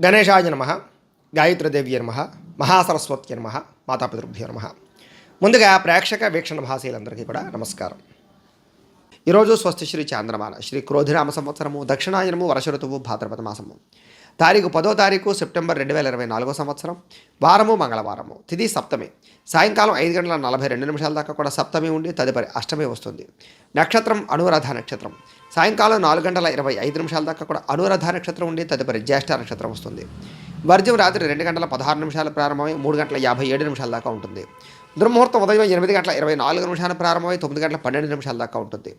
గణేశాయ నమః, గాయత్రీదేవ్యై నమః, మహాసరస్వత్యై నమః, మాతాపితృభ్యో నమః. ముందుగా ప్రేక్షక వీక్షణ భాషలందరికీ కూడా నమస్కారం. ఈరోజు స్వస్తి శ్రీ చాంద్రమాన శ్రీ క్రోధినామ సంవత్సరము దక్షిణాయనము వర్ష ఋతువు భాద్రపద మాసము తారీఖు 10వ తారీఖు సెప్టెంబర్ 2024 సంవత్సరం వారము మంగళవారము తిథి సప్తమి సాయంకాలం 5:42 దాకా కూడా సప్తమి ఉండి తదుపరి అష్టమి వస్తుంది. నక్షత్రం అనురాధ నక్షత్రం సాయంకాలం 4:25 దాకా కూడా అనురాధ నక్షత్రం ఉండి తదుపరి జ్యేష్ఠ నక్షత్రం వస్తుంది. వర్జం రాత్రి 2:16 ప్రారంభమై 3:57 దాకా ఉంటుంది. దుర్ముహూర్తం ఉదయం 8:24 ప్రారంభమై 9:12 దాకా ఉంటుంది.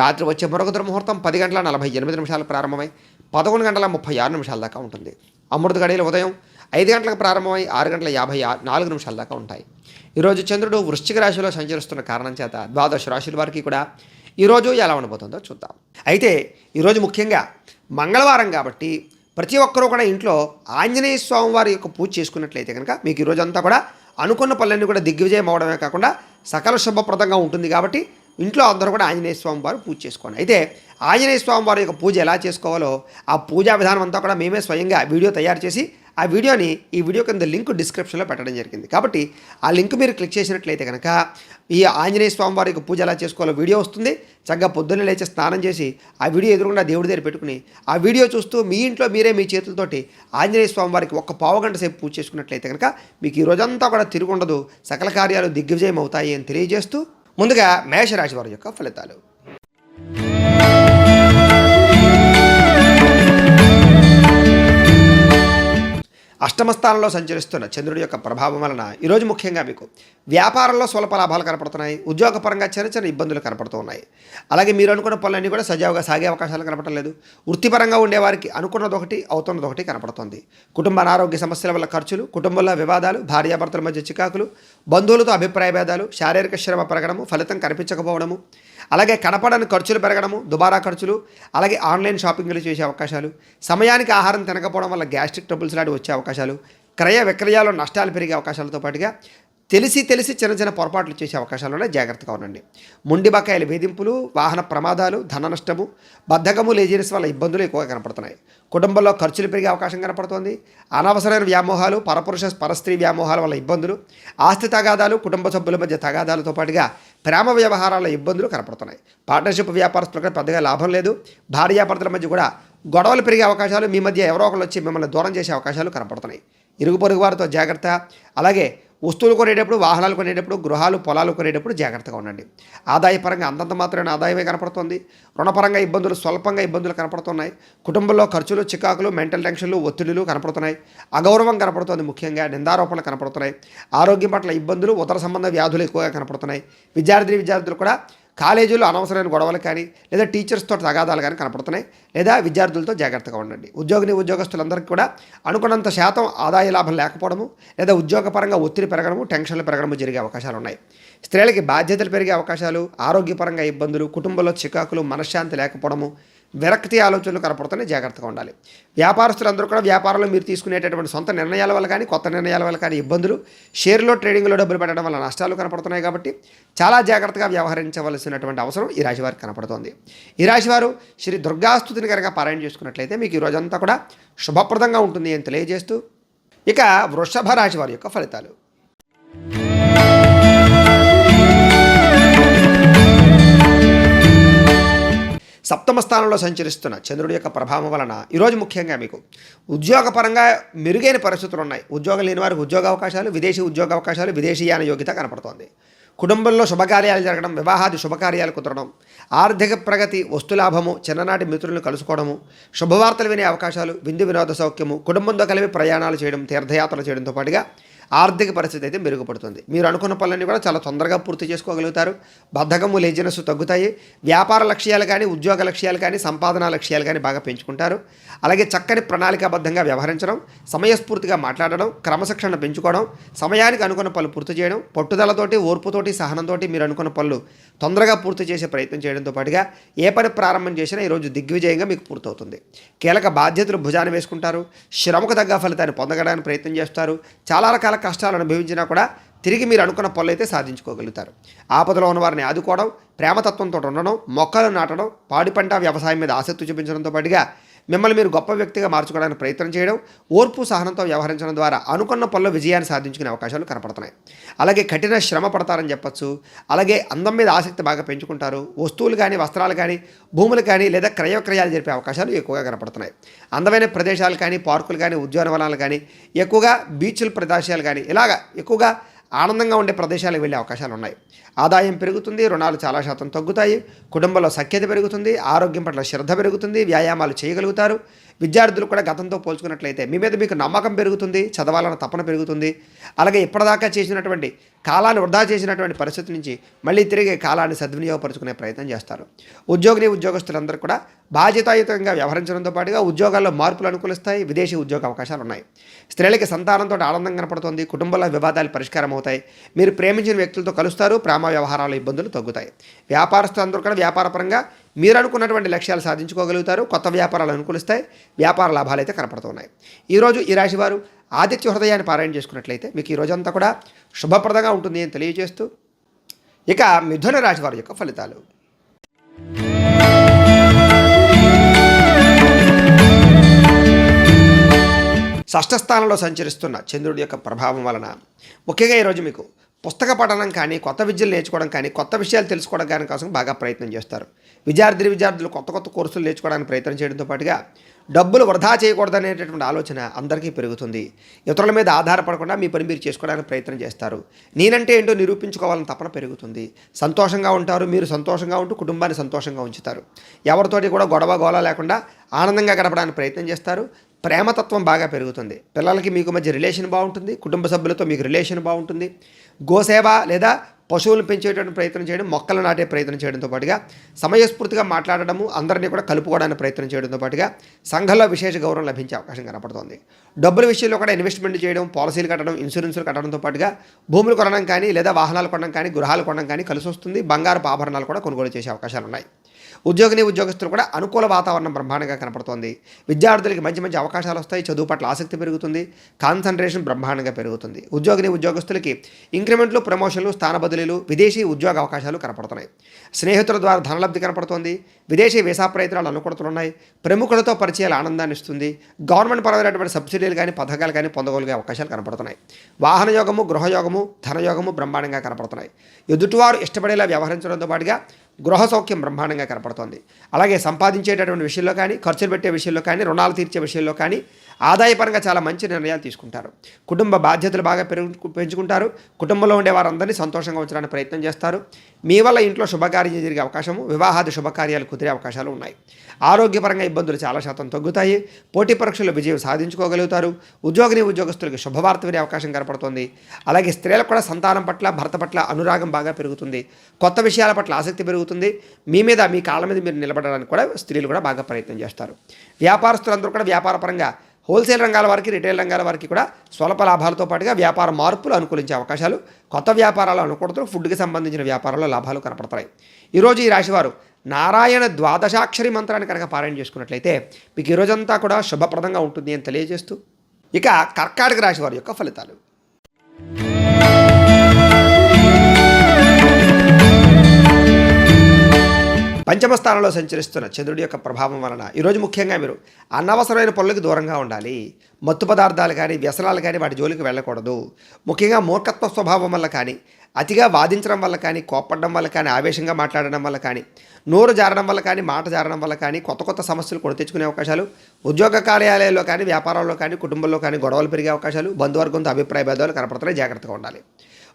రాత్రి వచ్చే మరొక దుర్ముహూర్తం 10:48 ప్రారంభమై 11:36 దాకా ఉంటుంది. అమృత గడియలు ఉదయం 5 గంటలకు ప్రారంభమై 6:54 దాకా ఉంటాయి. ఈరోజు చంద్రుడు వృశ్చిక రాశిలో సంచరిస్తున్న కారణం చేత ద్వాదశ రాశుల వారికి కూడా ఈరోజు ఎలా ఉండబోతుందో చూద్దాం. అయితే ఈరోజు ముఖ్యంగా మంగళవారం కాబట్టి ప్రతి ఒక్కరూ కూడా ఇంట్లో ఆంజనేయ స్వామి వారి యొక్క పూజ చేసుకున్నట్లయితే కనుక మీకు ఈరోజంతా కూడా అనుకున్న పనులన్నీ కూడా దిగ్విజయం అవడమే కాకుండా సకల శుభప్రదంగా ఉంటుంది. కాబట్టి ఇంట్లో అందరూ కూడా ఆంజనేయ స్వామి వారు పూజ చేసుకోండి. అయితే ఆంజనేయ స్వామి వారి యొక్క పూజ ఎలా చేసుకోవాలో ఆ పూజా విధానం అంతా కూడా మేమే స్వయంగా వీడియో తయారు చేసి ఆ వీడియోని ఈ వీడియో కింద లింక్ డిస్క్రిప్షన్లో పెట్టడం జరిగింది. కాబట్టి ఆ లింక్ మీరు క్లిక్ చేసినట్లయితే కనుక ఈ ఆంజనేయ స్వామి వారి యొక్క పూజ ఎలా చేసుకోవాలో వీడియో వస్తుంది. చక్కగా పొద్దున్నే లేచి స్నానం చేసి ఆ వీడియో ఎదురుకుండా దేవుడి దగ్గర పెట్టుకుని ఆ వీడియో చూస్తూ మీ ఇంట్లో మీరే మీ చేతులతోటి ఆంజనేయ స్వామి వారికి ఒక పావుగంట సేపు పూజ చేసుకున్నట్లయితే కనుక మీకు ఈ రోజంతా కూడా తిరుగుండదు, సకల కార్యాలు దిగ్విజయం అవుతాయి అని తెలియజేస్తూ ముందుగా మేషరాశి వారి యొక్క ఫలితాలు. అష్టమ స్థానంలో సంచరిస్తున్న చంద్రుడి యొక్క ప్రభావం వలన ఈరోజు ముఖ్యంగా మీకు వ్యాపారంలో స్వల్ప లాభాలు కనపడుతున్నాయి. ఉద్యోగపరంగా చిన్న చిన్న ఇబ్బందులు కనపడుతూ ఉన్నాయి. అలాగే మీరు అనుకున్న పనులన్నీ కూడా సజావుగా సాగే అవకాశాలు కనపడటం లేదు. వృత్తిపరంగా ఉండేవారికి అనుకున్నది ఒకటి అవుతున్నది ఒకటి కనపడుతుంది. కుటుంబ అనారోగ్య సమస్యల వల్ల ఖర్చులు, కుటుంబంలో వివాదాలు, భార్యాభర్తల మధ్య చికాకులు, బంధువులతో అభిప్రాయ భేదాలు, శారీరక శ్రమ పెరగడము, ఫలితం కనిపించకపోవడము, అలాగే కనపడని ఖర్చులు పెరగడము, దుబారా ఖర్చులు, అలాగే ఆన్లైన్ షాపింగ్లు చేసే అవకాశాలు, సమయానికి ఆహారం తినకపోవడం వల్ల గ్యాస్ట్రిక్ ట్రబుల్స్ లాంటి వచ్చే అవకాశాలు, క్రయ విక్రయాల్లో నష్టాలు పెరిగే అవకాశాలతో పాటుగా తెలిసి చిన్న చిన్న పొరపాట్లు చేసే అవకాశాలు జాగ్రత్తగా ఉండండి. మొండి బకాయిల వేధింపులు, వాహన ప్రమాదాలు, ధన నష్టము, బద్ధకము, లేజినెస్ వల్ల ఇబ్బందులు ఎక్కువగా కనపడుతున్నాయి. కుటుంబంలో ఖర్చులు పెరిగే అవకాశం కనపడుతోంది. అనవసరమైన వ్యామోహాలు, పరస్త్రీ వ్యామోహాల వల్ల ఇబ్బందులు, ఆస్తి తగాదాలు, కుటుంబ సభ్యుల మధ్య తగాదాలతో పాటుగా ప్రేమ వ్యవహారాల ఇబ్బందులు కనపడుతున్నాయి. పార్ట్నర్షిప్ వ్యాపారస్తులకు పెద్దగా లాభం లేదు. భార్యాభర్తల మధ్య కూడా గొడవలు పెరిగే అవకాశాలు, మీ మధ్య ఎవరో ఒకరు వచ్చి మిమ్మల్ని దూరం చేసే అవకాశాలు కనపడుతున్నాయి. ఇరుగు పొరుగు వారితో జాగ్రత్త. అలాగే వస్తువులు కొనేటప్పుడు, వాహనాలు కొనేటప్పుడు, గృహాలు పొలాలు కొనేటప్పుడు జాగ్రత్తగా ఉండండి. ఆదాయపరంగా అంతంత మాత్రమే ఆదాయమే కనపడుతుంది. రుణపరంగా ఇబ్బందులు, స్వల్పంగా ఇబ్బందులు కనపడుతున్నాయి. కుటుంబంలో ఖర్చులు, చికాకులు, మెంటల్ టెన్షన్లు, ఒత్తిడులు కనపడుతున్నాయి. అగౌరవం కనపడుతుంది. ముఖ్యంగా నిందారోపణలు కనపడుతున్నాయి. ఆరోగ్యం పట్ల ఇబ్బందులు, ఉదర సంబంధ వ్యాధులు ఎక్కువగా కనపడుతున్నాయి. విద్యార్థులు కూడా కాలేజీలో అనవసరమైన గొడవలు కానీ లేదా టీచర్స్తో తగాదాలు కానీ కనపడుతున్నాయి. లేదా విద్యార్థులతో జాగ్రత్తగా ఉండండి. ఉద్యోగస్తులందరికీ కూడా అనుకున్నంత శాతం ఆదాయ లాభం లేకపోవడము, లేదా ఉద్యోగపరంగా ఒత్తిడి పెరగడము, టెన్షన్లు పెరగడము జరిగే అవకాశాలు ఉన్నాయి. స్త్రీలకి బాధ్యతలు పెరిగే అవకాశాలు, ఆరోగ్యపరంగా ఇబ్బందులు, కుటుంబంలో చికాకులు, మనశ్శాంతి లేకపోవడము, విరక్తి ఆలోచనలు కనపడుతున్నాయి. జాగ్రత్తగా ఉండాలి. వ్యాపారస్తులందరూ కూడా వ్యాపారంలో మీరు తీసుకునేటటువంటి సొంత నిర్ణయాల వల్ల కానీ, కొత్త నిర్ణయాల వల్ల కానీ ఇబ్బందులు, షేర్లో ట్రేడింగ్లో డబ్బులు పెట్టడం వల్ల నష్టాలు కనపడుతున్నాయి. కాబట్టి చాలా జాగ్రత్తగా వ్యవహరించవలసినటువంటి అవసరం ఈ రాశివారికి కనపడుతోంది. ఈ రాశివారు శ్రీ దుర్గాస్తుతిని కనుక పారాయణ చేసుకున్నట్లయితే మీకు ఈ రోజంతా కూడా శుభప్రదంగా ఉంటుంది అని తెలియజేస్తూ ఇక వృషభ రాశి వారి యొక్క ఫలితాలు. సప్తమ స్థానంలో సంచరిస్తున్న చంద్రుడి యొక్క ప్రభావం వలన ఈరోజు ముఖ్యంగా మీకు ఉద్యోగపరంగా మెరుగైన పరిస్థితులు ఉన్నాయి. ఉద్యోగం లేని వారికి ఉద్యోగ అవకాశాలు, విదేశీ ఉద్యోగ అవకాశాలు, విదేశీయాన యోగ్యత కనపడుతోంది. కుటుంబంలో శుభకార్యాలు జరగడం, వివాహాది శుభకార్యాలు కుదరడం, ఆర్థిక ప్రగతి, వస్తులాభము, చిన్ననాటి మిత్రులను కలుసుకోవడము, శుభవార్తలు వినే అవకాశాలు, విందు వినోద సౌఖ్యము, కుటుంబంతో కలిపి ప్రయాణాలు చేయడం, తీర్థయాత్రలు చేయడంతో పాటుగా ఆర్థిక పరిస్థితి అయితే మెరుగుపడుతుంది. మీరు అనుకున్న పనులన్నీ కూడా చాలా తొందరగా పూర్తి చేసుకోగలుగుతారు. బద్ధకము, లేజినెస్ తగ్గుతాయి. వ్యాపార లక్ష్యాలు కానీ, ఉద్యోగ లక్ష్యాలు కానీ, సంపాదన లక్ష్యాలు కానీ బాగా పెంచుకుంటారు. అలాగే చక్కని ప్రణాళికాబద్ధంగా వ్యవహరించడం, సమయస్ఫూర్తిగా మాట్లాడడం, క్రమశిక్షణ పెంచుకోవడం, సమయానికి అనుకున్న పనులు పూర్తి చేయడం, పట్టుదలతోటి, ఓర్పుతోటి, సహనంతో మీరు అనుకున్న పనులు తొందరగా పూర్తి చేసే ప్రయత్నం చేయడంతో పాటుగా ఏ పని ప్రారంభం చేసినా ఈరోజు దిగ్విజయంగా మీకు పూర్తవుతుంది. కీలక బాధ్యతలు భుజాన వేసుకుంటారు. శ్రమకు తగ్గ ఫలితాన్ని పొందడానికి ప్రయత్నం చేస్తారు. చాలా రకాల కష్టాలు అనుభవించినా కూడా తిరిగి మీరు అనుకున్న పనులు అయితే సాధించుకోగలుగుతారు. ఆపదలో ఉన్న వారిని ఆదుకోవడం, ప్రేమతత్వంతో ఉండడం, మొక్కలు నాటడం, పాడి పంట వ్యవసాయం మీద ఆసక్తి చూపించడంతో పాటుగా మిమ్మల్ని మీరు గొప్ప వ్యక్తిగా మార్చుకోవడానికి ప్రయత్నం చేయడం, ఓర్పు సహనంతో వ్యవహరించడం ద్వారా అనుకున్న పనిలో విజయాన్ని సాధించుకునే అవకాశాలు కనపడుతున్నాయి. అలాగే కఠిన శ్రమ పడతారని చెప్పొచ్చు. అలాగే అందం మీద ఆసక్తి బాగా పెంచుకుంటారు. వస్తువులు కానీ, వస్త్రాలు కానీ, భూములు కానీ లేదా క్రయ విక్రయాలు జరిపే అవకాశాలు ఎక్కువగా కనపడుతున్నాయి. అందమైన ప్రదేశాలు కానీ, పార్కులు కానీ, ఉద్యానవనాలు కానీ, ఎక్కువగా బీచ్ల ప్రదేశాలు కానీ ఇలాగా ఎక్కువగా ఆనందంగా ఉండే ప్రదేశాలకు వెళ్ళే అవకాశాలు ఉన్నాయి. ఆదాయం పెరుగుతుంది, రుణాలు చాలా శాతం తగ్గుతాయి, కుటుంబంలో సఖ్యత పెరుగుతుంది, ఆరోగ్యం పట్ల శ్రద్ధ పెరుగుతుంది, వ్యాయామాలు చేయగలుగుతారు. విద్యార్థులు కూడా గతంతో పోల్చుకున్నట్లయితే మీ మీద మీకు నమ్మకం పెరుగుతుంది, చదవాలన్న తపన పెరుగుతుంది. అలాగే ఇప్పటిదాకా చేసినటువంటి కాలాన్ని వృధా చేసినటువంటి పరిస్థితి నుంచి మళ్ళీ తిరిగి కాలాన్ని సద్వినియోగపరుచుకునే ప్రయత్నం చేస్తారు. ఉద్యోగస్తులందరూ కూడా బాధ్యతాయుతంగా వ్యవహరించడంతో పాటుగా ఉద్యోగాల్లో మార్పులు అనుకూలిస్తాయి. విదేశీ ఉద్యోగ అవకాశాలు ఉన్నాయి. స్త్రీలకి సంతానంతో ఆనందం కనపడుతుంది. కుటుంబంలో వివాదాలు పరిష్కారం అవుతాయి. మీరు ప్రేమించిన వ్యక్తులతో కలుస్తారు. ప్రేమ వ్యవహారాల ఇబ్బందులు తగ్గుతాయి. వ్యాపారస్తులందరూ కూడా వ్యాపారపరంగా మీరు అనుకున్నటువంటి లక్ష్యాలు సాధించుకోగలుగుతారు. కొత్త వ్యాపారాలు అనుకూలిస్తాయి. వ్యాపార లాభాలు అయితే కనపడుతున్నాయి. ఈరోజు ఈ రాశి వారు ఆదిత్య హృదయాన్ని పారాయణ చేసుకున్నట్లయితే మీకు ఈ రోజంతా కూడా శుభప్రదంగా ఉంటుంది అని తెలియజేస్తూ, ఇక మిథున రాశి వారి యొక్క ఫలితాలు. షష్ఠ స్థానంలో సంచరిస్తున్న చంద్రుడి యొక్క ప్రభావం వలన ముఖ్యంగా ఈరోజు మీకు పుస్తక పఠనం కానీ, కొత్త విద్యలు నేర్చుకోవడం కానీ, కొత్త విషయాలు తెలుసుకోవడం కానీ కోసం బాగా ప్రయత్నం చేస్తారు. విద్యార్థులు కొత్త కోర్సులు నేర్చుకోవడానికి ప్రయత్నం చేయడంతో పాటుగా డబ్బులు వృధా చేయకూడదనేటటువంటి ఆలోచన అందరికీ పెరుగుతుంది. ఇతరుల మీద ఆధారపడకుండా మీ పని మీరు చేసుకోవడానికి ప్రయత్నం చేస్తారు. నేనంటే ఏంటో నిరూపించుకోవాలని తపన పెరుగుతుంది. సంతోషంగా ఉంటారు. మీరు సంతోషంగా ఉంటూ కుటుంబాన్ని సంతోషంగా ఉంచుతారు. ఎవరితోటి కూడా గోల లేకుండా ఆనందంగా గడపడానికి ప్రయత్నం చేస్తారు. ప్రేమతత్వం బాగా పెరుగుతుంది. పిల్లలకి మీకు మధ్య రిలేషన్ బాగుంటుంది. కుటుంబ సభ్యులతో మీకు రిలేషన్ బాగుంటుంది. గోసేవ లేదా పశువులను పెంచేటువంటి ప్రయత్నం చేయడం, మొక్కలు నాటే ప్రయత్నం చేయడంతో పాటుగా సమయస్ఫూర్తిగా మాట్లాడడము, అందరినీ కూడా కలుపుకోవడానికి ప్రయత్నం చేయడంతో పాటుగా సంఘంలో విశేష గౌరవం లభించే అవకాశం కనపడుతుంది. డబ్బుల విషయంలో కూడా ఇన్వెస్ట్మెంట్ చేయడం, పాలసీలు కట్టడం, ఇన్సూరెన్సులు కట్టడంతో పాటుగా భూములు కొనడం కానీ, లేదా వాహనాలు కొనడం కానీ, గృహాలు కొనడం కానీ కలిసి వస్తుంది. బంగారపు ఆభరణాలు కూడా కొనుగోలు చేసే అవకాశాలు ఉన్నాయి. ఉద్యోగస్తులు కూడా అనుకూల వాతావరణం బ్రహ్మాండంగా కనపడుతోంది. విద్యార్థులకి మంచి అవకాశాలు వస్తాయి. చదువు పట్ల ఆసక్తి పెరుగుతుంది. కాన్సన్ట్రేషన్ బ్రహ్మాండంగా పెరుగుతుంది. ఉద్యోగస్తులకి ఇంక్రిమెంట్లు, ప్రమోషన్లు, స్థాన బదిలీలు, విదేశీ ఉద్యోగ అవకాశాలు కనపడుతున్నాయి. స్నేహితుల ద్వారా ధనలబ్ధి కనపడుతోంది. విదేశీ వీసా ప్రయత్నాలు అనుకూలతలున్నాయి. ప్రముఖులతో పరిచయాలు ఆనందాన్ని ఇస్తుంది. గవర్నమెంట్ పరమైనటువంటి సబ్సిడీలు కానీ, పథకాలు కానీ పొందగలిగే అవకాశాలు కనపడుతున్నాయి. వాహన యోగము, గృహయోగము, ధనయోగము బ్రహ్మాండంగా కనపడుతున్నాయి. ఎదుటివారు ఇష్టపడేలా వ్యవహరించడంతో పాటుగా గృహ సౌఖ్యం బ్రహ్మాండంగా కనపడుతోంది. అలాగే సంపాదించేటటువంటి విషయంలో కానీ, ఖర్చులు పెట్టే విషయంలో కానీ, రుణాలు తీర్చే విషయంలో కానీ ఆదాయపరంగా చాలా మంచి నిర్ణయాలు తీసుకుంటారు. కుటుంబ బాధ్యతలు బాగా పెంచుకుంటారు. కుటుంబంలో ఉండే వారందరినీ సంతోషంగా ఉంచడానికి ప్రయత్నం చేస్తారు. మీ వల్ల ఇంట్లో శుభకార్యం జరిగే అవకాశము, వివాహాది శుభకార్యాలు కుదిరే అవకాశాలు ఉన్నాయి. ఆరోగ్యపరంగా ఇబ్బందులు చాలా శాతం తగ్గుతాయి. పోటీ పరీక్షల్లో విజయం సాధించుకోగలుగుతారు. ఉద్యోగస్తులకు శుభవార్త వినే అవకాశం కనపడుతుంది. అలాగే స్త్రీలకు కూడా సంతానం పట్ల, భర్త పట్ల అనురాగం బాగా పెరుగుతుంది. కొత్త విషయాల పట్ల ఆసక్తి పెరుగుతుంది. మీ కాళ్ళ మీద మీరు నిలబడడానికి కూడా స్త్రీలు కూడా బాగా ప్రయత్నం చేస్తారు. వ్యాపారస్తులందరూ కూడా వ్యాపారపరంగా హోల్సేల్ రంగాల వారికి, రిటైల్ రంగాల వారికి కూడా స్వల్ప లాభాలతో పాటుగా వ్యాపార మార్పులు అనుకూలించే అవకాశాలు, కొత్త వ్యాపారాలు అనుకూలతలు, ఫుడ్కి సంబంధించిన వ్యాపారాల్లో లాభాలు కనపడతాయి. ఈరోజు ఈ రాశివారు నారాయణ ద్వాదశాక్షరి మంత్రాన్ని కనుక పారాయణ చేసుకున్నట్లయితే మీకు ఈ రోజంతా కూడా శుభప్రదంగా ఉంటుంది అని తెలియజేస్తూ, ఇక కర్కాటక రాశి వారి యొక్క ఫలితాలు. పంచమ స్థానంలో సంచరిస్తున్న చంద్రుడి యొక్క ప్రభావం వలన ఈరోజు ముఖ్యంగా మీరు అనవసరమైన పనులకు దూరంగా ఉండాలి. మత్తు పదార్థాలు కానీ, వ్యసనాలు కానీ వాటి జోలికి వెళ్ళకూడదు. ముఖ్యంగా మూర్ఖత్వ స్వభావం వల్ల కానీ, అతిగా వాదించడం వల్ల కానీ, కోప్పడడం వల్ల కానీ, ఆవేశంగా మాట్లాడడం వల్ల కానీ, నోరు జారడం వల్ల కానీ, మాట జారడం వల్ల కానీ కొత్త సమస్యలు కొని తెచ్చుకునే అవకాశాలు, ఉద్యోగ కార్యాలయాల్లో కానీ, వ్యాపారాల్లో కానీ, కుటుంబంలో కానీ గొడవలు పెరిగే అవకాశాలు, బంధువర్గంతో అభిప్రాయ భేదాలు కనపడుతున్నాయి. జాగ్రత్తగా ఉండాలి.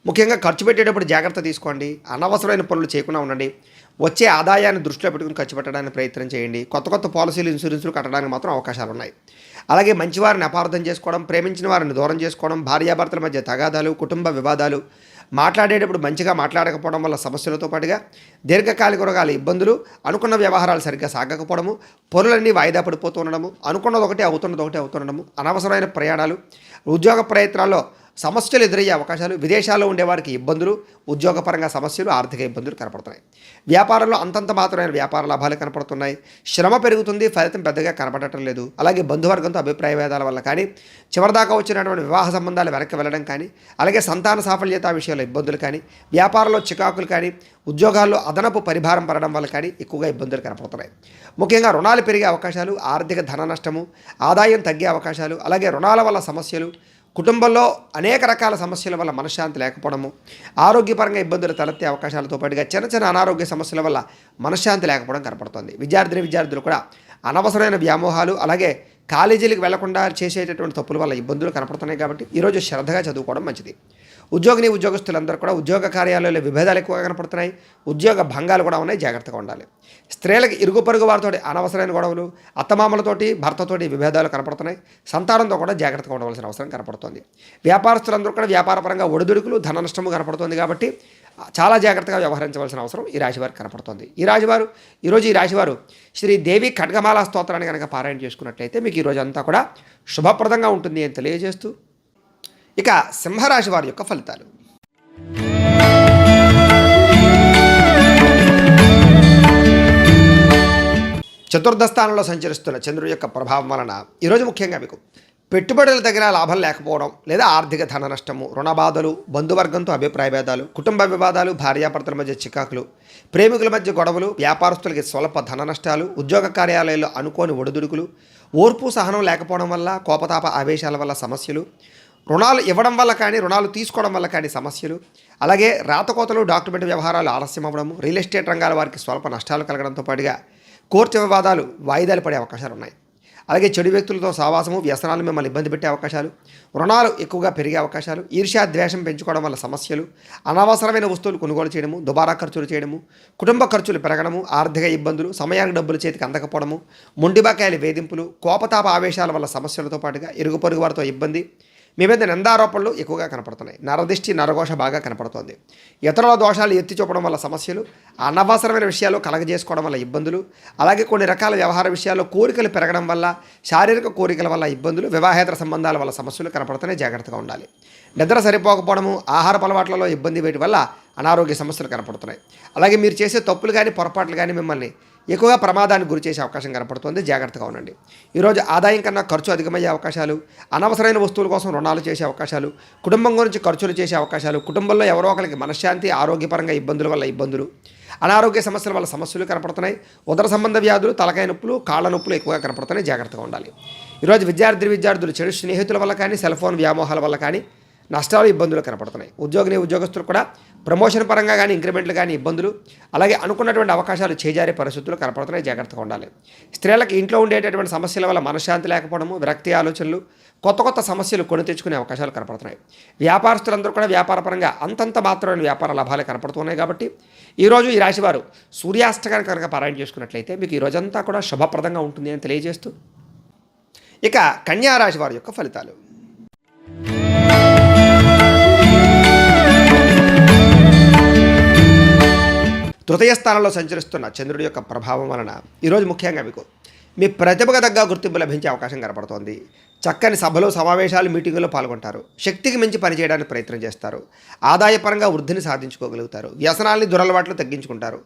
ముఖ్యంగా ఖర్చు పెట్టేటప్పుడు జాగ్రత్త తీసుకోండి. అనవసరమైన పనులు చేయకుండా ఉండండి. వచ్చే ఆదాయాన్ని దృష్టిలో పెట్టుకుని ఖర్చు పెట్టడానికి ప్రయత్నం చేయండి. కొత్త పాలసీలు, ఇన్సూరెన్సులు కట్టడానికి మాత్రం అవకాశాలు ఉన్నాయి. అలాగే మంచివారిని అపార్థం చేసుకోవడం, ప్రేమించిన వారిని దూరం చేసుకోవడం, భార్యాభర్తల మధ్య తగాదాలు, కుటుంబ వివాదాలు, మాట్లాడేటప్పుడు మంచిగా మాట్లాడకపోవడం వల్ల సమస్యలతో పాటుగా దీర్ఘకాలిక రోగాల ఇబ్బందులు, అనుకున్న వ్యవహారాలు సరిగ్గా సాగకపోవడము, పనులన్నీ వాయిదా పడిపోతూ ఉండడము, అనుకున్నది ఒకటి అవుతున్నది ఒకటి అవుతుండడము, అనవసరమైన ప్రయాణాలు, ఉద్యోగ ప్రయత్నాల్లో సమస్యలు ఎదురయ్యే అవకాశాలు, విదేశాల్లో ఉండేవారికి ఇబ్బందులు, ఉద్యోగపరంగా సమస్యలు, ఆర్థిక ఇబ్బందులు కనపడుతున్నాయి. వ్యాపారంలో అంతంత మాత్రమైన వ్యాపార లాభాలు కనపడుతున్నాయి. శ్రమ పెరుగుతుంది, ఫలితం పెద్దగా కనపడటం లేదు. అలాగే బంధువర్గంతో అభిప్రాయ భేదాల వల్ల కానీ, చివరిదాకా వచ్చినటువంటి వివాహ సంబంధాలు వెనక్కి వెళ్ళడం కానీ, అలాగే సంతాన సాఫల్యత విషయంలో ఇబ్బందులు కానీ, వ్యాపారంలో చికాకులు కానీ, ఉద్యోగాల్లో అదనపు పరిభారం పడడం వల్ల కానీ ఎక్కువగా ఇబ్బందులు కనపడుతున్నాయి. ముఖ్యంగా రుణాలు పెరిగే అవకాశాలు, ఆర్థిక ధన నష్టము, ఆదాయం తగ్గే అవకాశాలు, అలాగే రుణాల వల్ల సమస్యలు, కుటుంబంలో అనేక రకాల సమస్యల వల్ల మనశ్శాంతి లేకపోవడము, ఆరోగ్యపరంగా ఇబ్బందులు తలెత్తే అవకాశాలతో పాటుగా చిన్న చిన్న అనారోగ్య సమస్యల వల్ల మనశ్శాంతి లేకపోవడం కనపడుతుంది. విద్యార్థులు కూడా అనవసరమైన వ్యామోహాలు, అలాగే కాలేజీలకు వెళ్లకుండా చేసేటటువంటి తప్పుల వల్ల ఇబ్బందులు కనపడుతున్నాయి. కాబట్టి ఈరోజు శ్రద్ధగా చదువుకోవడం మంచిది. ఉద్యోగస్తులందరూ కూడా ఉద్యోగ కార్యాలయాల్లో విభేదాలు ఎక్కువగా కనపడుతున్నాయి. ఉద్యోగ భంగాలు కూడా ఉన్నాయి, జాగ్రత్తగా ఉండాలి. స్త్రీలకు ఇరుగు పొరుగు వారితో అనవసరమైన గొడవలు, అత్తమామలతోటి భర్తతోటి విభేదాలు కనపడుతున్నాయి. సంతానంతో కూడా జాగ్రత్తగా ఉండవలసిన అవసరం కనపడుతుంది. వ్యాపారస్తులందరూ కూడా వ్యాపారపరంగా ఒడిదుడుకులు, ధన నష్టము కనపడుతుంది. కాబట్టి చాలా జాగ్రత్తగా వ్యవహరించవలసిన అవసరం ఈ రాశివారికి కనపడుతుంది. ఈరోజు ఈ రాశివారు శ్రీ దేవి ఖడ్గమాల స్తోత్రాన్ని కనుక పారాయణ చేసుకున్నట్లయితే మీకు ఈరోజు అంతా కూడా శుభప్రదంగా ఉంటుంది అని తెలియజేస్తూ, ఇక సింహరాశి వారి యొక్క ఫలితాలు. చతుర్థ స్థానంలో సంచరిస్తున్న చంద్రుడి యొక్క ప్రభావం వలన ఈరోజు ముఖ్యంగా మీకు పెట్టుబడుల దగ్గర లాభం లేకపోవడం, లేదా ఆర్థిక ధన నష్టము, రుణబాధలు, బంధువర్గంతో అభిప్రాయ భేదాలు, కుటుంబ వివాదాలు, భార్యాభర్తల మధ్య చికాకులు, ప్రేమికుల మధ్య గొడవలు, వ్యాపారస్తులకి స్వల్ప ధన నష్టాలు, ఉద్యోగ కార్యాలయాల్లో అనుకోని ఒడిదుడుకులు, ఓర్పు సహనం లేకపోవడం వల్ల, కోపతాప ఆవేశాల వల్ల సమస్యలు, రుణాలు ఇవ్వడం వల్ల కానీ, రుణాలు తీసుకోవడం వల్ల కానీ సమస్యలు, అలాగే రాతకోతలు, డాక్యుమెంట్ వ్యవహారాలు ఆలస్యం అవ్వడము, రియల్ ఎస్టేట్ రంగాల వారికి స్వల్ప నష్టాలు కలగడంతో పాటుగా కోర్టు వివాదాలు వాయిదాలు పడే అవకాశాలు ఉన్నాయి. అలాగే చెడు వ్యక్తులతో సహవాసము, వ్యసనాలు మిమ్మల్ని ఇబ్బంది పెట్టే అవకాశాలు, రుణాలు ఎక్కువగా పెరిగే అవకాశాలు, ఈర్ష్యా ద్వేషం పెంచుకోవడం వల్ల సమస్యలు, అనవసరమైన వస్తువులు కొనుగోలు చేయడము, దుబారా ఖర్చులు చేయడము, కుటుంబ ఖర్చులు పెరగడము, ఆర్థిక ఇబ్బందులు, సమయానికి డబ్బులు చేతికి అందకపోవడము, మొండిబకాయల వేధింపులు, కోపతాప ఆవేశాల వల్ల సమస్యలతో పాటుగా ఇరుగు పొరుగు వారితో ఇబ్బంది, మీ మీద నిందారోపణలు ఎక్కువగా కనపడుతున్నాయి. నరదిష్టి, నరఘోష బాగా కనపడుతోంది. ఇతరుల దోషాలు ఎత్తి చూపడం వల్ల సమస్యలు, అనవసరమైన విషయాలు కలగజేసుకోవడం వల్ల ఇబ్బందులు, అలాగే కొన్ని రకాల వ్యవహార విషయాల్లో కోరికలు పెరగడం వల్ల, శారీరక కోరికల వల్ల ఇబ్బందులు, వివాహేతర సంబంధాల వల్ల సమస్యలు కనపడుతున్నాయి. జాగ్రత్తగా ఉండాలి. నిద్ర సరిపోకపోవడము, ఆహారపు అలవాట్లలో ఇబ్బంది వేటి వల్ల అనారోగ్య సమస్యలు కనపడుతున్నాయి. అలాగే మీరు చేసే తప్పులు కానీ, పొరపాట్లు కానీ మిమ్మల్ని ఎక్కువగా ప్రమాదానికి గురి చేసే అవకాశం కనపడుతుంది. జాగ్రత్తగా ఉండండి. ఈరోజు ఆదాయం కన్నా ఖర్చు అధికమయ్యే అవకాశాలు, అనవసరమైన వస్తువుల కోసం రుణాలు చేసే అవకాశాలు, కుటుంబం గురించి ఖర్చులు చేసే అవకాశాలు, కుటుంబంలో ఎవరో ఒకరికి మనశ్శాంతి, ఆరోగ్యపరంగా ఇబ్బందుల వల్ల ఇబ్బందులు, అనారోగ్య సమస్యల వల్ల సమస్యలు కనపడుతున్నాయి. ఉదర సంబంధ వ్యాధులు, తలకాయ నొప్పులు, కాళ్ళ నొప్పులు ఎక్కువగా కనపడుతున్నాయి. జాగ్రత్తగా ఉండాలి. ఈరోజు విద్యార్థులు చెడు స్నేహితుల వల్ల కానీ, సెల్ ఫోన్ వ్యామోహాల వల్ల కానీ నష్టాలు, ఇబ్బందులు కనపడుతున్నాయి. ఉద్యోగస్తులు కూడా ప్రమోషన్ పరంగా కానీ, ఇంక్రిమెంట్లు కానీ ఇబ్బందులు, అలాగే అనుకున్నటువంటి అవకాశాలు చేజారే పరిస్థితులు కనపడుతున్నాయి. జాగ్రత్తగా ఉండాలి. స్త్రీలకు ఇంట్లో ఉండేటటువంటి సమస్యల వల్ల మనశ్శాంతి లేకపోవడము, విరక్తి ఆలోచనలు, కొత్త సమస్యలు కొని తెచ్చుకునే అవకాశాలు కనపడుతున్నాయి. వ్యాపారస్తులందరూ కూడా వ్యాపారపరంగా అంతంత మాత్రమైన వ్యాపార లాభాలు కనపడుతున్నాయి. కాబట్టి ఈరోజు ఈ రాశివారు సూర్యాష్టకాన్ని కనుక పారాయణ చేసుకున్నట్లయితే మీకు ఈ రోజంతా కూడా శుభప్రదంగా ఉంటుంది అని తెలియజేస్తూ, ఇక కన్యా రాశి వారి యొక్క ఫలితాలు. తృతీయ స్థానంలో సంచరిస్తున్న చంద్రుడి యొక్క ప్రభావం వలన ఈరోజు ముఖ్యంగా మీకు మీ ప్రతిభకు తగ్గ గుర్తింపు లభించే అవకాశం కనపడుతోంది. చక్కని సభలు, సమావేశాలు, మీటింగుల్లో పాల్గొంటారు. శక్తికి మించి పనిచేయడానికి ప్రయత్నం చేస్తారు. ఆదాయపరంగా వృద్ధిని సాధించుకోగలుగుతారు. వ్యసనాల్ని, దురలవాట్లు తగ్గించుకుంటారు.